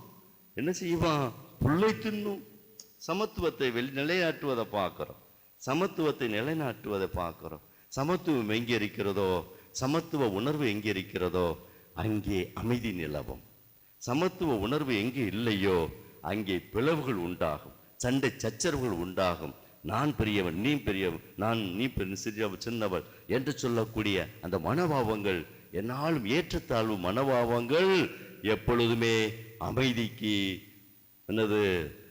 என்ன செய்வான்? புல்லை தின்னும். சமத்துவத்தை நிலைநாட்டுவதை பார்க்கிறோம். சமத்துவம் எங்கே இருக்கிறதோ, சமத்துவ உணர்வு எங்கே இருக்கிறதோ அங்கே அமைதி நிலவும். சமத்துவ உணர்வு எங்கே இல்லையோ அங்கே பிளவுகள் உண்டாகும், சண்டை சச்சரவுகள் உண்டாகும். நான் பெரியவன், நீ பெரியவன், நீ சின்னவள் என்று சொல்லக்கூடிய அந்த மனோபாவங்கள், என்னாலும் ஏற்றத்தாழ்வு மனோபாவங்கள் எப்பொழுதுமே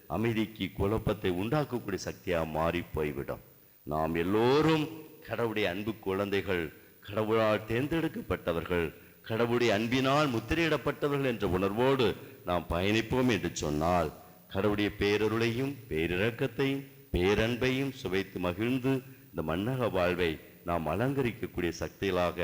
அமைதிக்கு குழப்பத்தை உண்டாக்கக்கூடிய சக்தியாக மாறி போய்விடும். நாம் எல்லோரும் கடவுளுடைய அன்பு குழந்தைகள், கடவுளால் தேர்ந்தெடுக்கப்பட்டவர்கள், கடவுளுடைய அன்பினால் முத்திரையிடப்பட்டவர்கள் என்ற உணர்வோடு நாம் பயணிப்போம் என்று சொன்னால், கடவுளுடைய பேரருளையும் பேரிரக்கத்தையும் பேரன்பையும் சுவைத்து மகிழ்ந்து இந்த மன்னக வாழ்வை நாம் அலங்கரிக்கக்கூடிய சக்திகளாக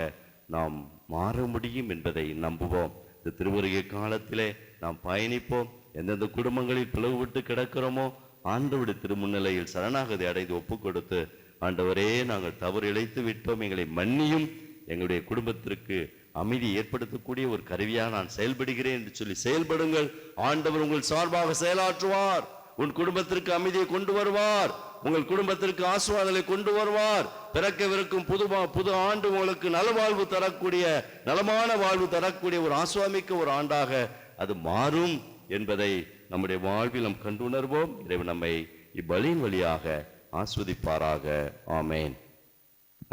நாம் மாற முடியும் என்பதை நம்புவோம். இந்த திருவருகை காலத்திலே நாம் பயணிப்போம். எந்தெந்த குடும்பங்களில் பிளவுபட்டு கிடக்கிறோமோ ஆண்டவருடைய திருமுன்னிலையில் சரணாகதி அடைந்து ஒப்பு கொடுத்து, ஆண்டவரே, நாங்கள் தவறு இழைத்து விட்டோம், எங்களை மன்னியும், எங்களுடைய குடும்பத்திற்கு அமைதி ஏற்படுத்தக்கூடிய ஒரு கருவியாக நான் செயல்படுகிறேன் என்று சொல்லி செயல்படுங்கள். ஆண்டவர் உங்கள் சார்பாக செயலாற்றுவார். உன் குடும்பத்திற்கு அமைதியை கொண்டு வருவார். உங்கள் குடும்பத்திற்கு ஆசீர்வாதங்களை கொண்டு வருவார். பிறக்கவிருக்கும் புது ஆண்டு உங்களுக்கு நலவாழ்வு தரக்கூடிய, நலமான வாழ்வு தரக்கூடிய ஒரு ஆசுவாமிக்க ஒரு ஆண்டாக அது மாறும் என்பதை நம்முடைய வாழ்வில் நாம் கண்டுணர்வோம். இறைவன் நம்மை இப்பலியின் வழியாக ஆஸ்வதிப்பாராக. ஆமேன்.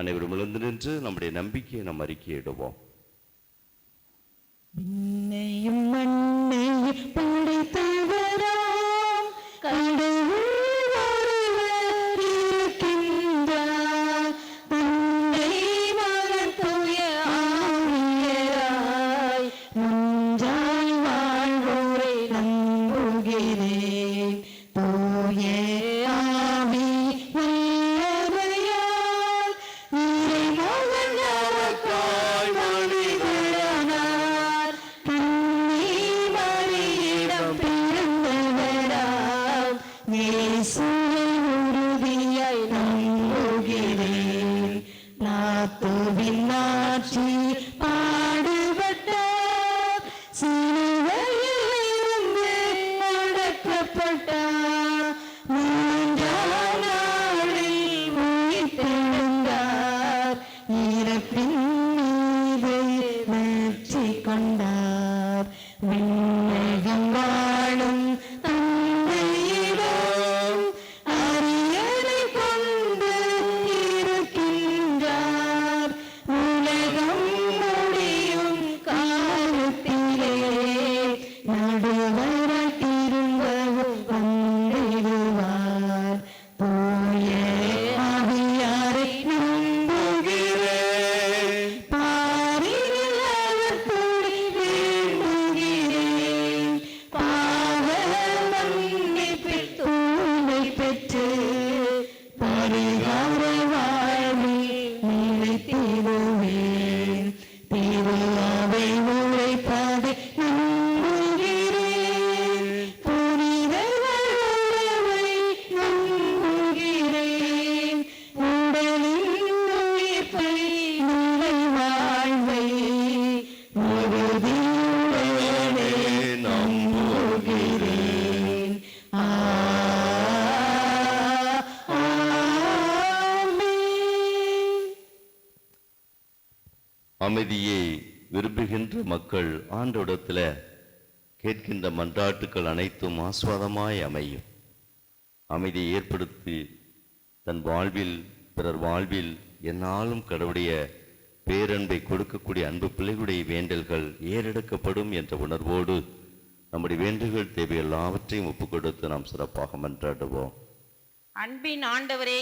அனைவரும் எழுந்து நின்று நம்முடைய நம்பிக்கையை நாம் அறிக்கையிடுவோம். விண்ணையும் மண்ணையும் படைத்தவராம் கடவுள் ஒருவர் இருக்கின்றார். தந்தை மகன் தூய ஆவியராய் முன்றாய் வாழ்வோரை நம்புகிறேன். தூய ஆவி வல்லமையால் இறைமகன் நமக்காய் பிலாத்துவின் ஆட்சியில் பாடுபட்டார், சிலுவையில் இருந்து அடக்கப்பட்டார், மூன்றாம் நாளில் உயிர்த்தெழுந்தார், இறப்பின் மீது வெற்றி கொண்டார். விண்ணகம் வாழும் தந்தையிடம் அரியணை கொண்டு இருக்கின்றார், உலகம் முடியும் காலத்திலே நடுவராய் திரும்பவும் வந்திடுவார். தூய ஆவியாரை நம்புகிறேன், பாரினில் அவர் துணை வேண்டுகிறேன், பாவ மன்னிப்பில் தூய்மை பெற்று பரிகார வாழ்வில் நிலைத்திடுவேன். திரு அவை உழைப்பதை நம்புகிறேன், புனிதர்கள் உறவை நம்புகிறேன், உடலின் உயிர்ப்பை நிலை வாழ்வை உறுதியுடனே நம்புகிறேன். ஆமென். அமைதியை விரும்புகின்ற மக்கள் ஆண்டோடத்துல கேட்கின்ற மன்றாட்டுக்கள் அனைத்தும் ஆஸ்வாதமாய் அமையும். அமைதியை ஏற்படுத்தி தன் வாழ்வில் பிறர் வாழ்வில் என்னாலும் கடவுளுடைய பேரன்பை கொடுக்கக்கூடிய அன்பு பிள்ளைகளுடைய வேண்டல்கள் ஏறெடுக்கப்படும் என்ற உணர்வோடு நம்முடைய வேண்டுகள் தேவை எல்லாவற்றையும் ஒப்புக் கொடுத்து நாம் சிறப்பாக மன்றாடுவோம். அன்பின் ஆண்டவரே,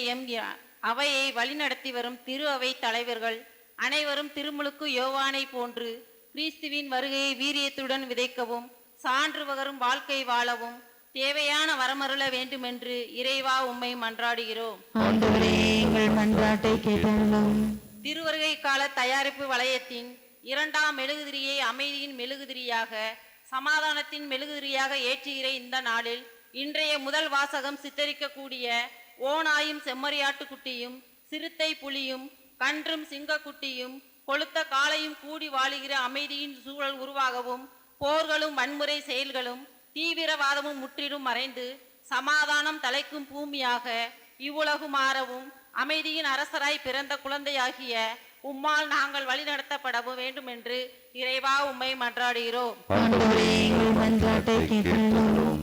அவையை வழிநடத்தி வரும் திரு அவை தலைவர்கள் அனைவரும் திருமுழுக்கு யோவானை போன்று கிறிஸ்துவின் வருகையை வீரியத்துடன் விதைக்கவும் சான்று பகரும் வாழ்க்கை வாழவும் தேவையான வரமருள வேண்டுமென்று இறைவா உம்மை மன்றாடுகிறோம். ஆண்டவரே, எங்கள் மன்றாட்டை கேட்டருளும். திருவருகை கால தயாரிப்பு வளையத்தின் 2ஆம் மெழுகுதிரியை அமைதியின் மெழுகுதிரியாக சமாதானத்தின் மெழுகுதிரியாக ஏற்றுகிற இந்த நாளில் இன்றைய முதல் வாசகம் சித்தரிக்கக்கூடிய ஓநாயும் செம்மறியாட்டு குட்டியும் சிறுத்தை புலியும் கன்றும் சிங்கக்குட்டியும் கொளுத்த காளையும் கூடி வாழுகிற அமைதியின் சூழல் உருவாகவும் போர்களும் வன்முறை செயல்களும் தீவிரவாதமும் முற்றிலும் மறைந்து சமாதானம் தலைக்கும் பூமியாக இவ்வுலகு மாறவும் அமைதியின் அரசராய் பிறந்த குழந்தையாகிய உம்மால் நாங்கள் வழிநடத்தப்பட வேண்டும் என்று இறைவா உம்மை மன்றாடுகிறோம். ஆண்டவரே, எங்கள் மன்றாட்டை கேட்டருளும்.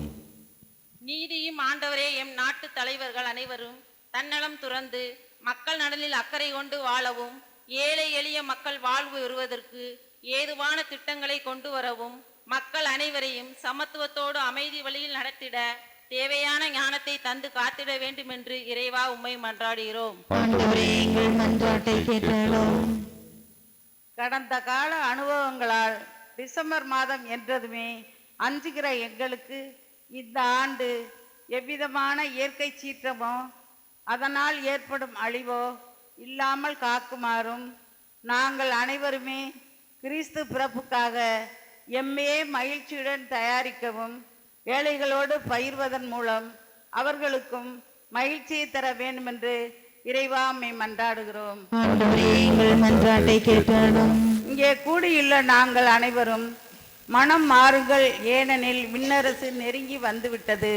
நீதியும் ஆண்டவரே, எம் நாட்டு தலைவர்கள் அனைவரும் தன்னலம் துறந்து மக்கள் நலனில் அக்கறை கொண்டு வாழவும் ஏழை எளிய மக்கள் வாழ்வு பெறுவதற்கு ஏதுவான திட்டங்களை கொண்டு வரவும் மக்கள் அனைவரையும் சமத்துவத்தோடு அமைதி வழியில் நடத்திட தேவையான ஞானத்தை தந்து காத்திட வேண்டும் என்று இறைவா உம்மை மன்றாடுகிறோம். ஆண்டவரே, எங்கள் மன்றாட்டை கேட்டருளும். கடந்த கால அனுபவங்களால் டிசம்பர் மாதம் என்றதுமே அஞ்சுகிற எங்களுக்கு இந்த ஆண்டு எவ்விதமான இயற்கை சீற்றமோ அதனால் ஏற்படும் அழிவோ இல்லாமல் காக்குமாறும் நாங்கள் அனைவருமே கிறிஸ்து பிறப்புக்காக எம்மையே மகிழ்ச்சியுடன் தயாரிக்கவும் ஏழைகளோடு பகிர்வதன் மூலம் அவர்களுக்கும் மகிழ்ச்சியை தர வேண்டுமென்று இறைவா உம்மை மன்றாடுகிறோம். ஆண்டவரே, எங்கள் மன்றாட்டை கேட்டருளும். இங்கே கூடியுள்ள நாங்கள் அனைவரும் மனம் மாறுங்கள், ஏனெனில் விண்ணரசு நெருங்கி வந்துவிட்டது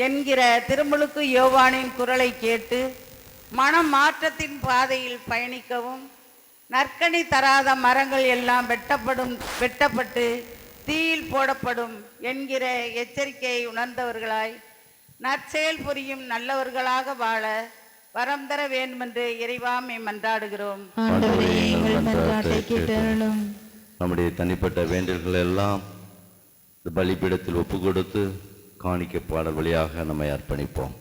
என்கிற திருமுழுக்கு யோவானின் குரலை கேட்டு மனம் மாற்றத்தின் பாதையில் பயணிக்கவும் நற்கனி தராத மரங்கள் எல்லாம் வெட்டப்பட்டு தீயில் போடப்படும் என்கிற எச்சரிக்கையை உணர்ந்தவர்களாய் நற்செயல் புரியும் நல்லவர்களாக வாழ வரம் தர வேண்டுமென்று இறைவா உம்மை மன்றாடுகிறோம். ஆண்டவரே, எங்கள் மன்றாட்டை கேட்டருளும். நம்முடைய தனிப்பட்ட வேண்டல்கள் எல்லாம் இந்த பலிபீடத்தில் ஒப்பு கொடுத்து காணிக்கை பாடல் வழியாக நம்மை அர்ப்பணிப்போம்.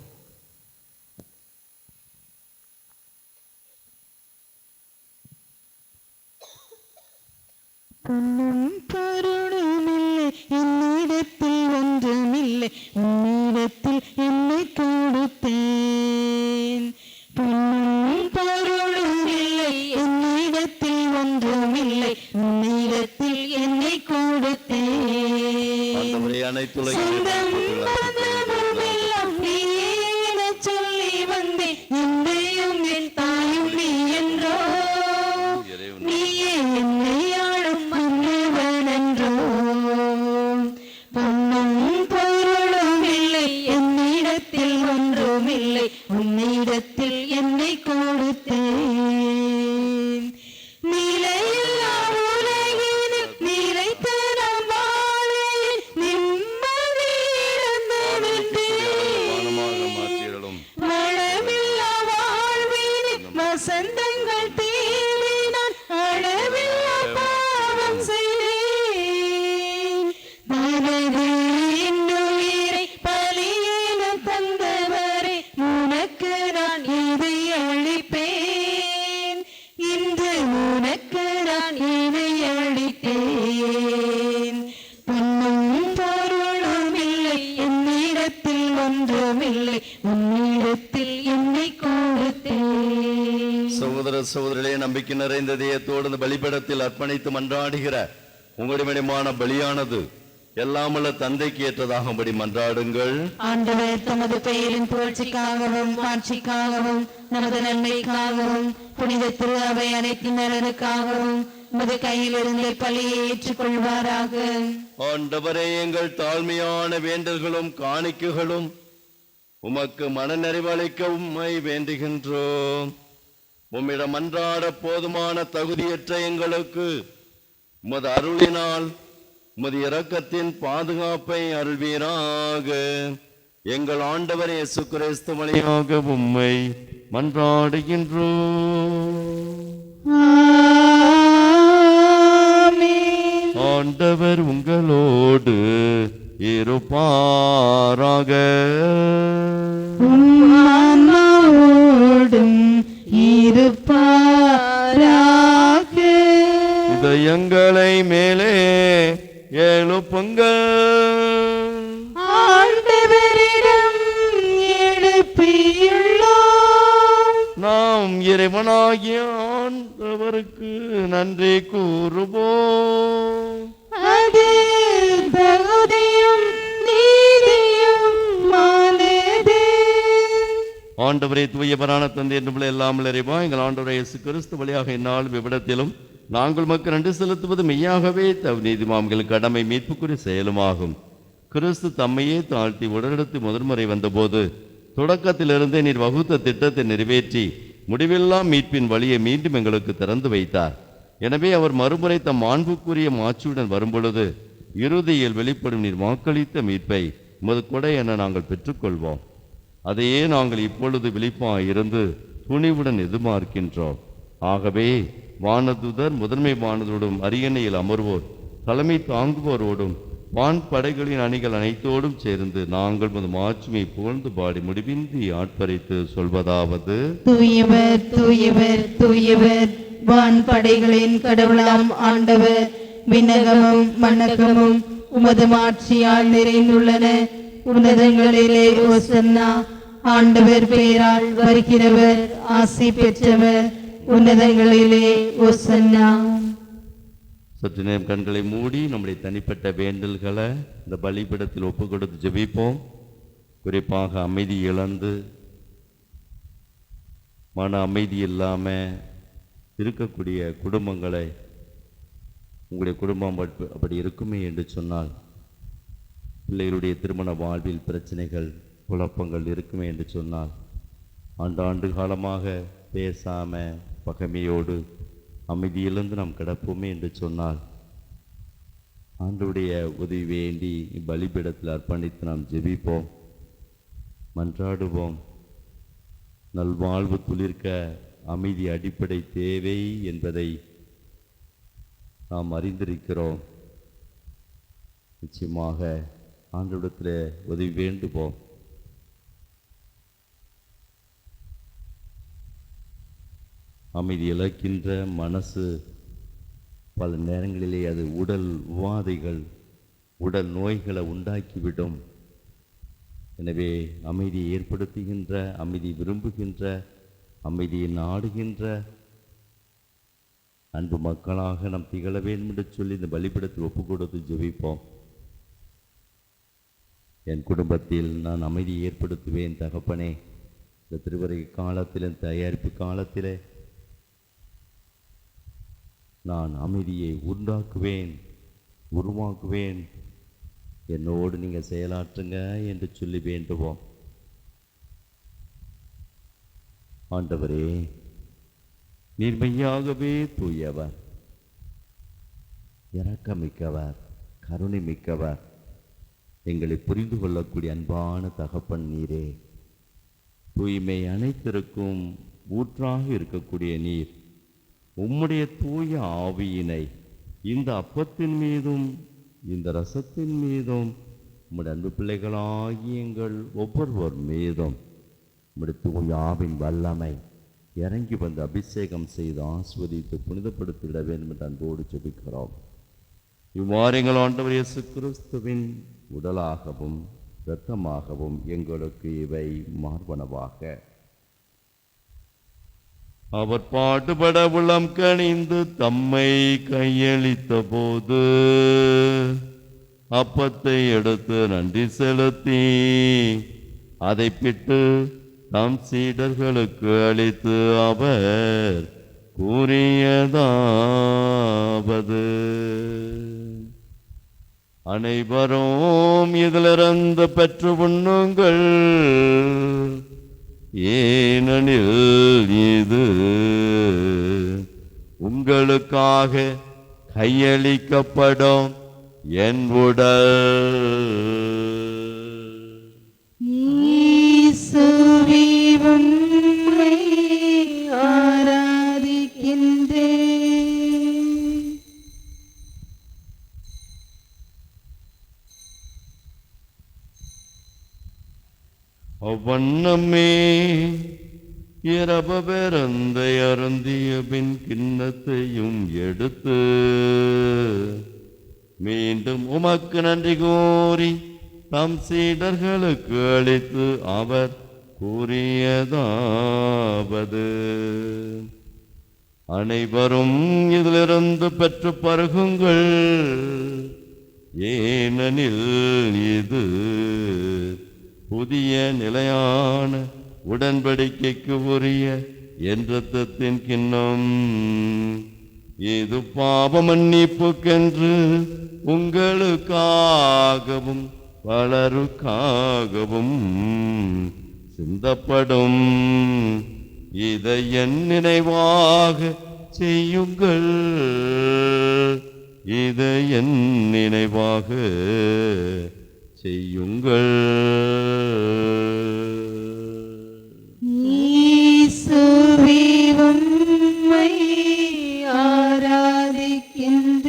பொன்னும் பொருளுமில்லை என்னிடத்தில் ஒன்றுமில்லை, உன்னிடத்தில் என்னை கொடுத்தேன். பொன்னும் பொருளுமில்லை என்னிடத்தில் ஒன்றுமில்லை, உன்னிடத்தில் என்னை கொடுத்தேன். சொந்தம் பந்தமும் எல்லாம் நீயே எனச் சொல்லி வந்தேன், என்னையும் என் தாயும் நீ என்றோ நம்பிக்கை நிறைந்த இதயத்தோடு இந்த பலிபீடத்தில் அர்ப்பணித்து மன்றாடுகிற உங்களுடைய பலியானது எல்லாமுள்ள தந்தைக்கு ஏற்றதாகும்படி மன்றாடுங்கள். ஆண்டவர் தமது பெயரின் புகழ்ச்சிக்காகவும் மாட்சிக்காகவும் நமது நன்மைக்காகவும் புனித திரு அவை அனைத்தின் நலனுக்காகவும் உமது கையில் இருந்து பலியை ஏற்றுக்கொள்வாராக. ஆண்டவரே, எங்கள் தாழ்மையான வேண்டல்களும் காணிக்கைகளும் உமக்கு மனநிறைவளிக்க உம்மை வேண்டுகின்றோம். உம்மிடம் மன்றாட போதுமான தகுதியற்ற எங்களுக்கு உமது அருளினால் உமது இரக்கத்தின் பாதுகாப்பை அருள்வீராக. எங்கள் ஆண்டவர் இயேசு கிறிஸ்து வழியாக உம்மை மன்றாடுகின்றோம். ஆண்டவர் உங்களோடு இருப்பாராக. ஆன்மாவோடும் இருப்பாராக. இதயங்களை மேலே எழுப்புங்கள். ஆண்டவரிடம் எழுப்பியுள்ளோம். நாம் இறைவனாகிய ஆண்டவருக்கு நன்றி கூறுவோம். அது தகுதியும் நீதியுமானது. ஆண்டவரே, தூயவரான தந்தை என்று எல்லாம் இறைவா, எங்கள் ஆண்டவரே இயேசு கிறிஸ்து வழியாக இந்நாளும் இவ்விடத்திலும் நாங்கள் மக்கள் நன்றி செலுத்துவது மெய்யாகவே நீதிமான்கள் கடமை மீட்புக்குரிய செயலுமாகும். கிறிஸ்து தம்மையே தாழ்த்தி உடலெடுத்து முதன்முறை வந்தபோது தொடக்கத்திலிருந்தே நீர் வகுத்த திட்டத்தை நிறைவேற்றி முடிவில்லா மீட்பின் வழியை மீண்டும் எங்களுக்கு திறந்து வைத்தார். எனவே அவர் மறுமுறை தம் மாண்புக்குரிய மாட்சியுடன் வரும்பொழுது இறுதியில் வெளிப்படும் நீர் வாக்களித்த மீட்பை உமது கொடை என நாங்கள் பெற்றுக்கொள்வோம். அதையே நாங்கள் இப்பொழுது விழிப்பாக இருந்து துணிவுடன் எதிர்பார்க்கின்றோம். ஆகவே வானதுதர் முதன்மை வானதோடும் அரியணையில் அமர்வோர் தலைமை தாங்குவோரோடும் வான் படைகளின் அணிகள் அனைத்தோடும் சேர்ந்து நாங்கள் முது மாட்சிமை புகழ்ந்து பாடி முடிவின்றி ஆட்பறித்து சொல்வதாவது: தூயவர் தூயவர் தூயவர், வான் படைகளின் கடவுளாம் ஆண்டவர். விண்ணகமும் மண்ணகமும் உமது மாட்சியால் நிறைந்துள்ளன. உன்னதங்களிலே ஓசன்னா. ஆண்டவர் பெயரால் வருகிறவர் ஆசி பெற்றவர். உன்னதங்களிலே ஓசன்னா. சற்று நேரம் கண்களை மூடி நம்முடைய தனிப்பட்ட வேண்டல்களை இந்த பலிபீடத்தில் ஒப்பு கொடுத்து ஜெபிப்போம். குறிப்பாக அமைதி இழந்து மன அமைதி இல்லாமல் இருக்கக்கூடிய குடும்பங்களை, உங்களுடைய குடும்பம் அப்படி இருக்குமே என்று சொன்னால், பிள்ளைகளுடைய திருமண வாழ்வில் பிரச்சனைகள் குழப்பங்கள் இருக்குமே என்று சொன்னால், ஆண்டு காலமாக பேசாமல் பகைமையோடு அமைதியிலிருந்து நாம் கிடப்போமே என்று சொன்னால், ஆண்டவருடைய உதவி வேண்டி பலிபீடத்தில் அர்ப்பணித்து நாம் ஜெபிப்போம், மன்றாடுவோம். நல்வாழ்வு துளிர்க்க அமைதி அடிப்படை தேவை என்பதை நாம் அறிந்திருக்கிறோம். நிச்சயமாக ஆண்டவரிடத்தில் உதவி வேண்டுவோம். அமைதி இழக்கின்ற மனசு பல நேரங்களிலே அது உடல் உபாதைகள், உடல் நோய்களை உண்டாக்கிவிடும். எனவே அமைதியை ஏற்படுத்துகின்ற, அமைதி விரும்புகின்ற, அமைதியை நாடுகின்ற அன்பு மக்களாக நாம் திகழ வேண்டும் என்று சொல்லி இந்த பலிபீடத்தில் ஒப்பு கொடுத்து ஜெபிப்போம். என் குடும்பத்தில் நான் அமைதியை ஏற்படுத்துவேன் தகப்பனே. இந்த திருவரை காலத்தில், தயாரிப்பு காலத்தில் நான் அமைதியை உருவாக்குவேன். என்னோடு நீங்கள் செயலாற்றுங்க என்று சொல்லி வேண்டுவோம். ஆண்டவரே, நீர் மெய்யாகவே தூயவர், இரக்கமிக்கவர், கருணை மிக்கவர், எங்களை புரிந்து கொள்ளக்கூடிய அன்பான தகப்பன் நீரே. தூய்மை அனைத்திற்கும் ஊற்றாக இருக்கக்கூடிய நீர் உம்முடைய தூய ஆவியினை இந்த அப்பத்தின் மீதும் இந்த ரசத்தின் மீதும் உம்முடைய அன்பு பிள்ளைகளாகி எங்கள் ஒவ்வொருவர் மீதும் உம்முடைய தூய ஆவின் வல்லமை இறங்கி வந்து அபிஷேகம் செய்து ஆஸ்வதித்து புனிதப்படுத்திவிட வேண்டும் என்று அன்போடு ஜெபிக்கிறோம். இவ்வாறு எங்கள் ஆண்டவர் இயேசு கிறிஸ்துவின் உடலாகவும் இரத்தமாகவும் எங்களுக்கு இவை மார்பனவாக. அவர் பாடுபட உளம் கனிந்து தம்மை கையளித்த போது அப்பத்தை எடுத்து நன்றி செலுத்தி அதை பிட்டு தம் சீடர்களுக்கு அளித்து அவர் கூறியதாவது: அனைவரும் இதிலிருந்து பெற்று உண்ணுங்கள், ஏனெனில் இது உங்களுக்காக கையளிக்கப்படும் என் உடல். இயேசுவே உம்மை ஆராதிக்கின்றேன். அவ்வண்ணமே இரவு பெருந்தை அருந்திய பின் கிண்ணத்தையும் எடுத்து மீண்டும் உமக்கு நன்றி கூறி தம் சீடர்களுக்கு அளித்து அவர் கூறியதாவது: அனைவரும் இதிலிருந்து பெற்று பருகுங்கள், ஏனெனில் இது புதிய நிலையான உடன்படிக்கைக்கு உரிய என் இரத்தத்தின் கிண்ணம். இது பாவ மன்னிப்புக்கென்று உங்களுக்காகவும் பலருக்காகவும் சிந்தப்படும். இதை என் நினைவாக செய்யுங்கள், இதை என் நினைவாக செய்யுங்கள். இயேசுவே உம்மை ஆராதிக்கின்றேன்.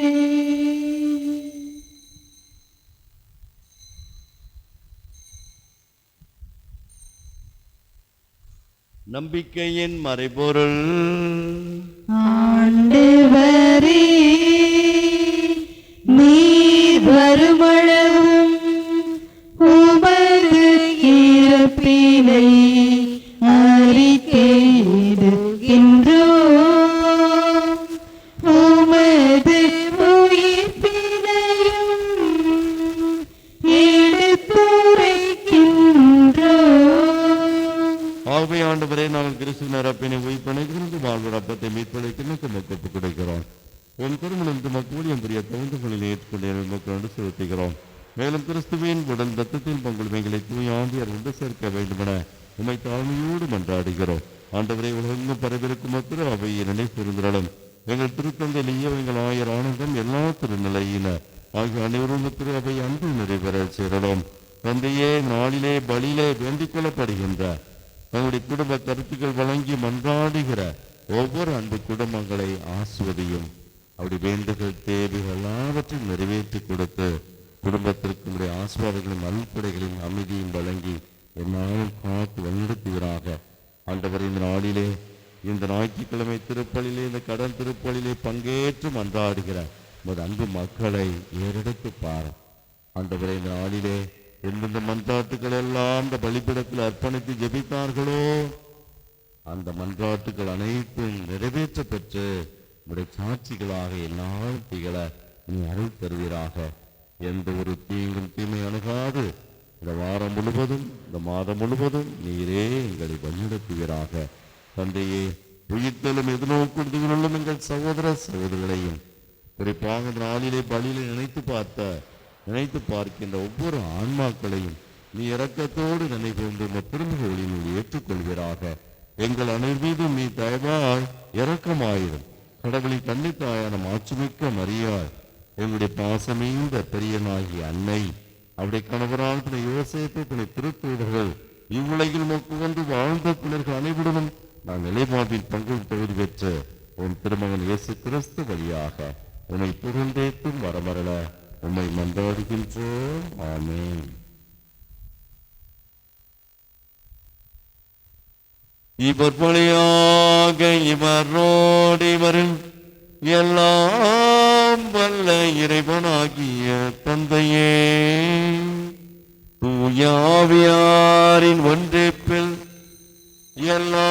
நம்பிக்கையின் மறைபொருள். ஆண்டவரே, நீர் வருமளவும் உமது இறப்பினை அறிக்கையிடுகின்றோம், உமது உயிர்ப்பினையும் எடுத்துரைக்கின்றோம். ஆகவே ஆண்டவரே, நாங்கள் கிறிஸ்துவின் இறப்பினை உயிர்ப்பினைக்கு வாழ்வு அப்பத்தை மீட்பளிக்கு ஒப்புக் கொடுக்கிறோம். உன் திருமணம் மக்களின் புரிய தகுந்தகளில் ஏற்றுக்கொள்ள மக்களோடு செலுத்துகிறோம். மேலும் கிறிஸ்துவின் உடல் ரத்தத்தில் பங்குமைகளை தூயாண்டியர் கொண்டு சேர்க்க வேண்டுமென உம்மை தாழ்மையோடு மன்றாடுகிறோம். ஆண்டவரை உலகெங்கும் பரவிருக்கும் மத்திர அவையை நினைப்பிருந்தாலும் எங்கள் திருத்தந்தை எங்கள் ஆயர் ஆனந்தம் எல்லா திருநிலையின ஆகிய அனைவரும் திரு அவை அன்பு நிறைவேற சேரலாம். தந்தையே, நாளிலே பலியிலே வேண்டிக் கொள்ளப்படுகின்ற தங்களுடைய குடும்ப கருத்துக்கள் வழங்கி மன்றாடுகிற ஒவ்வொரு அன்பு குடும்பங்களை ஆசுவதையும் அப்படி வேண்டுகள் தேவைகள் எல்லாவற்றையும் நிறைவேற்றி கொடுத்து குடும்பத்திற்கு ஆசுவாதங்களின் நல்படைகளின் அமைதியும் வழங்கி என்னாலும் காத்து வழிநடத்துவீராக. ஆண்டவர், இந்த நாளிலே இந்த ஞாயிற்றுக்கிழமை திருப்பலிலே இந்த கடன் திருப்பலிலே பங்கேற்று மன்றாடுகிற உமது அன்பு மக்களை ஏறெடுத்து பார். ஆண்டவரை, இந்த நாளிலே எந்தெந்த மன்றாட்டுகள் எல்லாம் இந்த பலிபீடத்தில் அர்ப்பணித்து ஜெபித்தார்களோ அந்த மன்றாட்டுகள் அனைத்தும் நிறைவேற்ற பெற்று உடைய சாட்சிகளாக எல்லாம் திகழ நீ அருள் தருவீராக. எந்த ஒரு தீங்கும் தீமை அணுகாது இந்த வாரம் முழுவதும் இந்த மாதம் முழுவதும் நீரே எங்களை வழிநடத்துவீராக. தந்தையே, உயிர்த்தலும் எதிர்நோக்குள்ளும் எங்கள் சகோதர சகோதரிகளையும் குறிப்பாக இந்த நாளிலே பலியிலே நினைத்து பார்க்கின்ற ஒவ்வொரு ஆன்மாக்களையும் நீ இரக்கத்தோடு நினைவுந்து திரும்புகளில் ஏற்றுக்கொள்வீராக. எங்கள் அனைவர் மீதும் நீ தயவாய் இரக்கமாயிரும். கடவுளின் கன்னித்தாயான மாட்சிமிக்க மரியாள், எங்களுடைய பாசமீந்த பெரியனாகிய அன்னை, அவருடைய கணவரால் துணை யோசேப்பு துணை திருத்தூதர்கள், இவ்வுலகில் நோக்கு வந்து வாழ்ந்த பிள்ளைகள் அனைவருடன் நான் நிலைவாழ்வில் பங்கு தகுதி பெற்ற உன் திருமகன் இயேசு கிறிஸ்து வழியாக உன்னை புகழ்ந்தேத்தும் வரமரல உம்மை மன்றாடுகின்றோம். ஆமென். இவர் வழியாக இவரோடு இவரில் எல்லாம் வல்ல இறைவனாகிய தந்தையே, தூயாவியாரின் ஒன்றிப்பில் எல்லா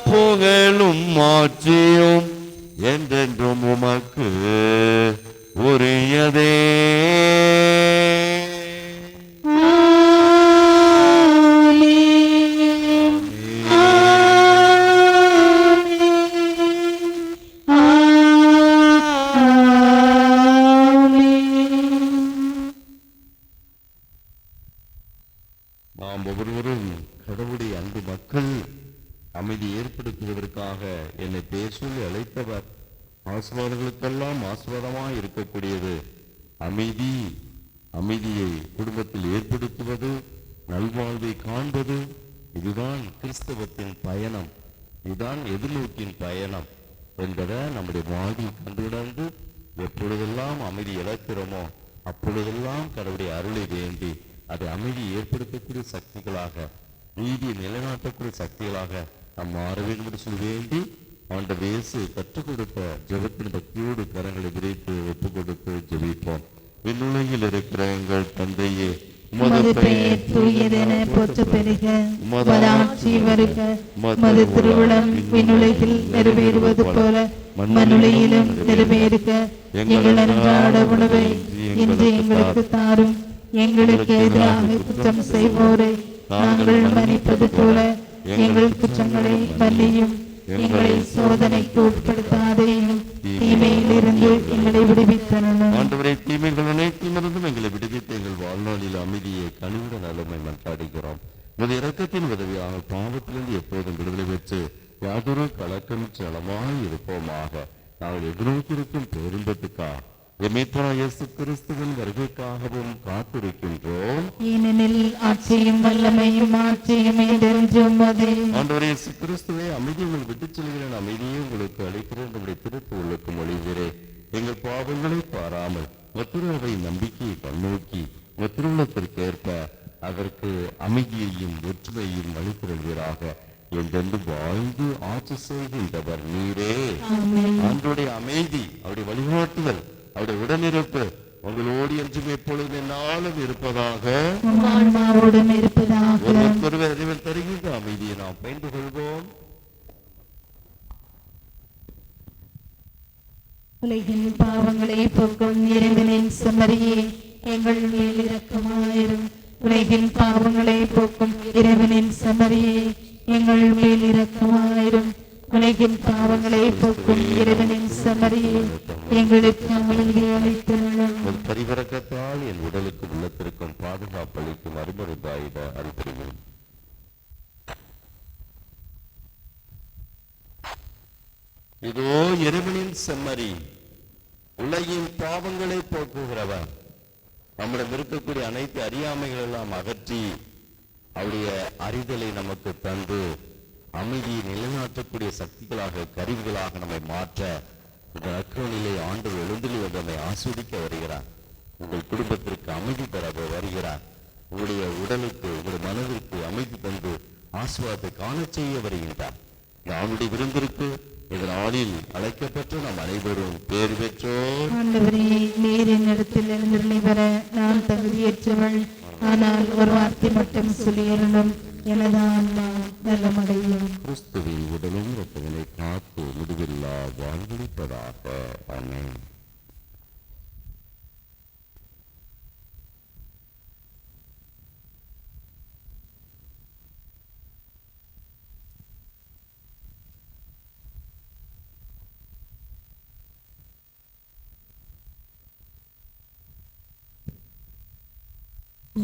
புகழும் மாற்றியும் என்றென்றும் உமக்கு உரியதே. நாம் ஒவ்வொருவரும் கடவுளுடைய அன்பு மக்கள். அமைதி ஏற்படுத்துவதற்காக என்னை பேர் சொல்லி அழைத்தவர். ஆசீர்வாதங்களுக்கெல்லாம் ஆசீர்வாதமாய் இருக்கக்கூடியது அமைதி. அமைதியை குடும்பத்தில் ஏற்படுத்துவது, நல்வாழ்வை காண்பது, இதுதான் கிறிஸ்தவத்தின் பயணம், இதுதான் எதிர்நோக்கின் பயணம் என்பதை நம்முடைய வாழ்வில் கண்டுணர்ந்து எப்பொழுதெல்லாம் அமைதி இழக்கிறோமோ அப்பொழுதெல்லாம் கடவுளுடைய அருளை வேண்டி அதை அமைதியை ஏற்படுத்தக்கூடிய சக்திகளாக, நீதியை நிலைநாட்டக்கூடிய சக்திகளாக நாம் மாற வேண்டும் என்று சொல்லி வேண்டி ஆண்டவர் இயேசு கற்றுக் கொடுத்த ஜெபத்தின் பக்தியோடு கரங்களை விரித்து ஒப்புக் கொடுத்து ஜெபிப்போம். விண்ணுலகில் இருக்கிற எங்கள் தந்தையே, உமது பெயர் தூயதென போற்றப் பெறுக. உமது ஆட்சி வருக. உமது திருவுளம் விண்ணுலகில் நிறைவேறுவது போல மண்ணுலகிலும் நிறைவேறுக. எங்கள் அன்றாட உணவை இன்று எங்களுக்கு தாரும். எங்களுக்கு எதிராக குற்றம் செய்வோரை நாங்கள் மன்னிப்பது போல எங்கள் குற்றங்களை மன்னியும். எங்களை சோதனைக்கு உட்படுத்தாதேயும், தீமையிலிருந்து எங்களை விடுவித்தருளும். ஆண்டவரே, தீமைகள் அனைத்திலிருந்தும் எங்களை விடுவித்து எங்கள் வாழ்நாளில் அமைதியை கனிவுட நலமை மன்றாடுகிறோம். உமது இரக்கத்தின் உதவியாக பாவத்திலிருந்து எப்போதும் விடுதலை பெற்று யாதொரு கலக்கமின்றி நலமாய் இருப்போமாக. நாங்கள் எதிர்நோக்கியிருக்கும் பேரின்பத்துக்காக இயேசு கிறிஸ்துவின் வருகைக்காகவும் காத்திருக்கின்றோம். ஏனெனில் ஆட்சியும் வல்லமையும் ஆட்சியும் என்றென்றும் உமதே. ஆண்டவரே இயேசு கிறிஸ்துவே, அமைதியை உங்களுக்கு விட்டுச் செல்கிறேன், அமைதியை உங்களுக்கு அளிக்கிறேன். நம்முடைய திருப்பொருளுக்கு மொழிகிறேன். எங்கள் பாவங்களை பாராமல் மற்றொருவை நம்பிக்கையை கண்ணோக்கி மற்றொருத்திற்கு ஏற்ப அதற்கு அமைதியையும் ஒற்றுமையையும் அளித்திருவீராக. என்றென்று வாழ்ந்து ஆட்சி செய்கின்றவர் நீரே. ஆண்டவருடைய அமைதி, அவருடைய வழிகாட்டுதல், அவருடைய உடனிருப்பு உங்களோடு என்றும் எப்பொழுதும் என்னாலும் இருப்பதாக. ஒருவர் அறிவில் தருகின்ற அமைதியை நாம் பயின்று கொள்வோம். உலகின் பாவங்களை போக்கும் இறைவனின் செம்மறியே, எங்கள் மேல் இரக்கமாயிரும். உலகின் பாவங்களை போக்கும் இறைவனின் செம்மறியே, எங்கள் மேல் இரக்கமாயிரும். உலகின் பாவங்களை போக்கும் இறைவனின் செம்மறியே, எங்களுக்கு அமைதி அளித்தருளும். பரிவரக்கத்தால் என் உடலுக்கு உள்ளத்திற்கும் பாதுகாப்பு அளிக்கும் அருமருந்தாயிட அறிவுறுகிறேன். இதோ இறைவனின் செம்மறி, உலகின் பாவங்களை போக்குகிறவர். நம்மிடம் இருக்கக்கூடிய அனைத்து அறியாமைகள் எல்லாம் அகற்றி அவருடைய அறிதலை நமக்கு தந்து அமைதியை நிலைநாட்டக்கூடிய சக்திகளாக, கருவிகளாக நம்மை மாற்ற இந்த நற்கருணையிலே ஆண்டவர் எழுந்தருளி வந்து நம்மை ஆஸ்வதிக்க வருகிறார். உங்கள் குடும்பத்திற்கு அமைதி பெற வருகிறார். உங்களுடைய உடலுக்கு, உங்களுடைய மனதிற்கு அமைதி தந்து ஆசீர்வாதத்தை காண செய்ய வருகின்றார். அவனுடைய விருந்திற்கு இந்த நாளில் அழைக்கப்பட்டு நாம் அனைவரும் பேர் பெற்றோர். ஆண்டவரே, நீர் என்னிடத்தில் எழுந்தருளி வர நான் தகுதியற்றவள். ஆனால் ஒரு வார்த்தை மட்டும் சொல்லியருளும், எனது ஆன்மா நலமடையும். கிறிஸ்துவின் உடலும் இரத்தங்களை காத்து முடிவில்லா வாழ்வளிப்பதாக. ஆமென்.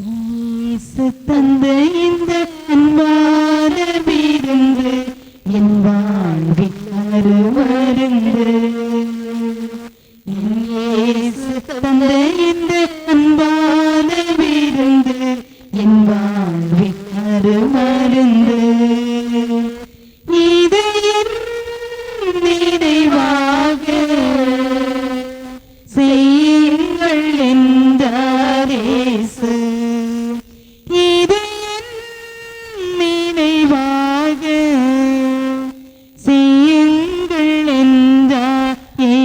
இயேசு தந்த இந்த அன்பான விருந்து என் வாழ்வில் அருமருந்து. இயேசு தந்த இந்த அன்பான விருந்து என் வாழ்வில் அருமருந்து. இதை என் நினைவாக செய்யுங்கள் என்றார் இயேசு. இதை என் நினைவாக செய்யுங்கள் என்றார் இயேசு.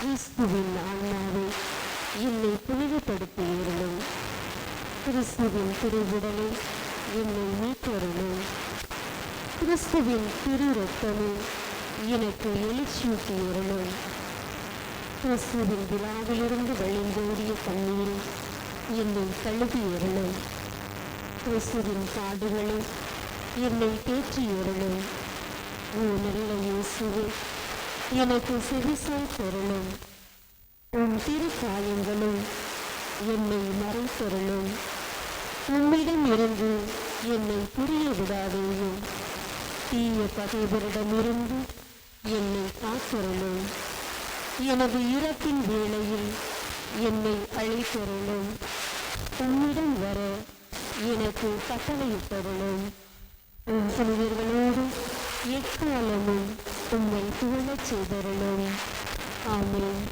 கிறிஸ்துவின் ஆன்மாவை என்னை புனிதப்படுத்தியருளும். கிறிஸ்துவின் திருவுடலை என்னை மீட்டருளும். கிறிஸ்துவின் திரு ரத்தமே எனக்கு எழுச்சியூட்டியருளும். கிறிஸ்துவின் விழாவிலிருந்து வழிந்தோடிய கண்ணீரை என்னை கழுவியருளும். கிறிஸ்துவின் பாடுகளை என்னை தேற்றியருளும். ஓ நல்ல இயேசுவே, எனக்கு செவிசாய்த்தருளும். உன் திரு காயங்களும் என்னை மறைத்தருளும். உம்மிடம் இருந்து என்னை புரிய விடாதேயும். தீய பகைவரிடமிருந்து என்னை காத்தருளும். எனது இறப்பின் வேளையில் என்னை அழைத்தருளும். உம்மிடம் வர எனக்கு கட்டளையிட்டருளும். உன் புனிதர்களோடு எக்காலமும் உம்மை புகழச் செய்தருளும். ஆமென்.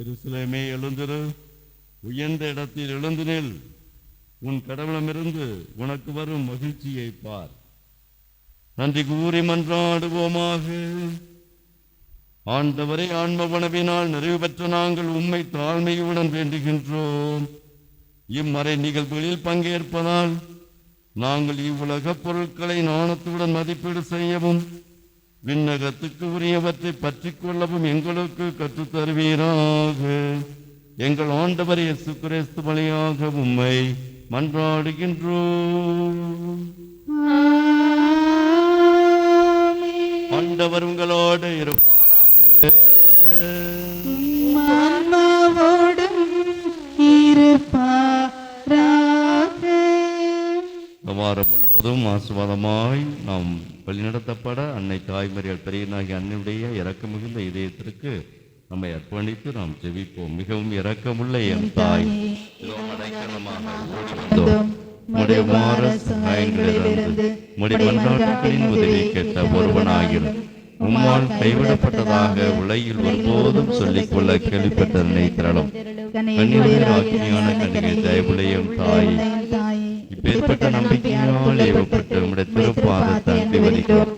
எருசலேமே எழுந்திரு, உயர்ந்த இடத்தில் எழுந்து நில். உன் கடவுளமிருந்து உனக்கு வரும் மகிழ்ச்சியை பார். நன்றி கூறி மன்றாடுவோமாக. ஆண்டவரே, ஆன்ம உணவினால் நிறைவு பெற்ற நாங்கள் உம்மை தாழ்மையுடன் வேண்டுகின்றோம். இம்மறை நிகழ்வுகளில் பங்கேற்பதால் நாங்கள் இவ்வுலகப் பொருட்களை நாணத்துடன் மதிப்பீடு செய்யவும் விண்ணகத்துக்கு உரியவற்றை பற்றி கொள்ளவும் எங்களுக்கு கற்றுத் தருவீராக. எங்கள் ஆண்டவர் இயேசு கிறிஸ்து வழியாக உம்மை மன்றாடுகின்றோம். ஆண்டவர் உங்களோடு இருப்பாராக. வாரம் முழுவதும் ஆசீர்வாதமாய் நாம் வழிநடத்தப்பட அன்னை தாய்மறியால் பெரியனாகிய அன்னையுடைய இரக்க மிகுந்த இதயத்திற்கு நம்மை அர்ப்பணித்து நாம் ஜெபிப்போம். மிகவும் இரக்கமுள்ள என் தாய், மன்றாட்டுகளின் உதவி கேட்ட ஒருவனாகிலும் உம்மால் கைவிடப்பட்டதாக உலகில் ஒருபோதும் சொல்லிக்கொள்ள கேள்விப்பட்ட நினைத்திரளும் ஆக்கினியான கண்ணிகை தயவுலையும் தாய், இப்பேற்பட்ட நம்பிக்கையால் ஏவப்பட்டு உம்முடைய திருப்பாதத்தை அன்பி வலிக்கிறோம்.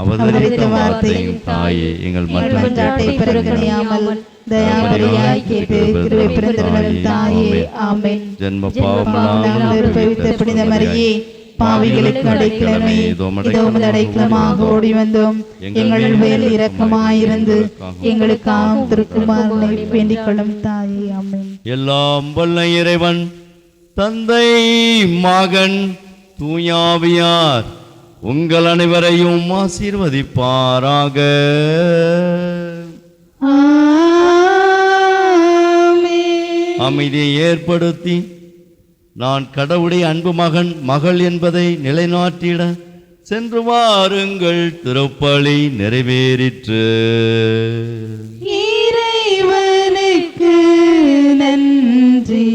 அவதரித்த வார்த்தையும் தாயே, எங்கள் மன்றாட்டை ஜென்ம பாவிகளுக்கு அடைக்கலமே, அடைக்கலமாக ஓடி வந்தோம். எங்கள் மேல் இரக்கமாயிருந்து எங்களுக்காக திருக்குமாரனை வேண்டிக் கொள்ளும் தாயே. ஆமென். எல்லாம் வல்ல இறைவன் தந்தை, மகன், தூயாவியார் உங்கள் அனைவரையும் ஆசீர்வதிப்பாராக. அமைதியை ஏற்படுத்தி நான் கடவுளுடைய அன்பு மகன் மகள் என்பதை நிலைநாட்டிட சென்று வாருங்கள். திருப்பலி நிறைவேறிற்று. இறைவனுக்கு நன்றி.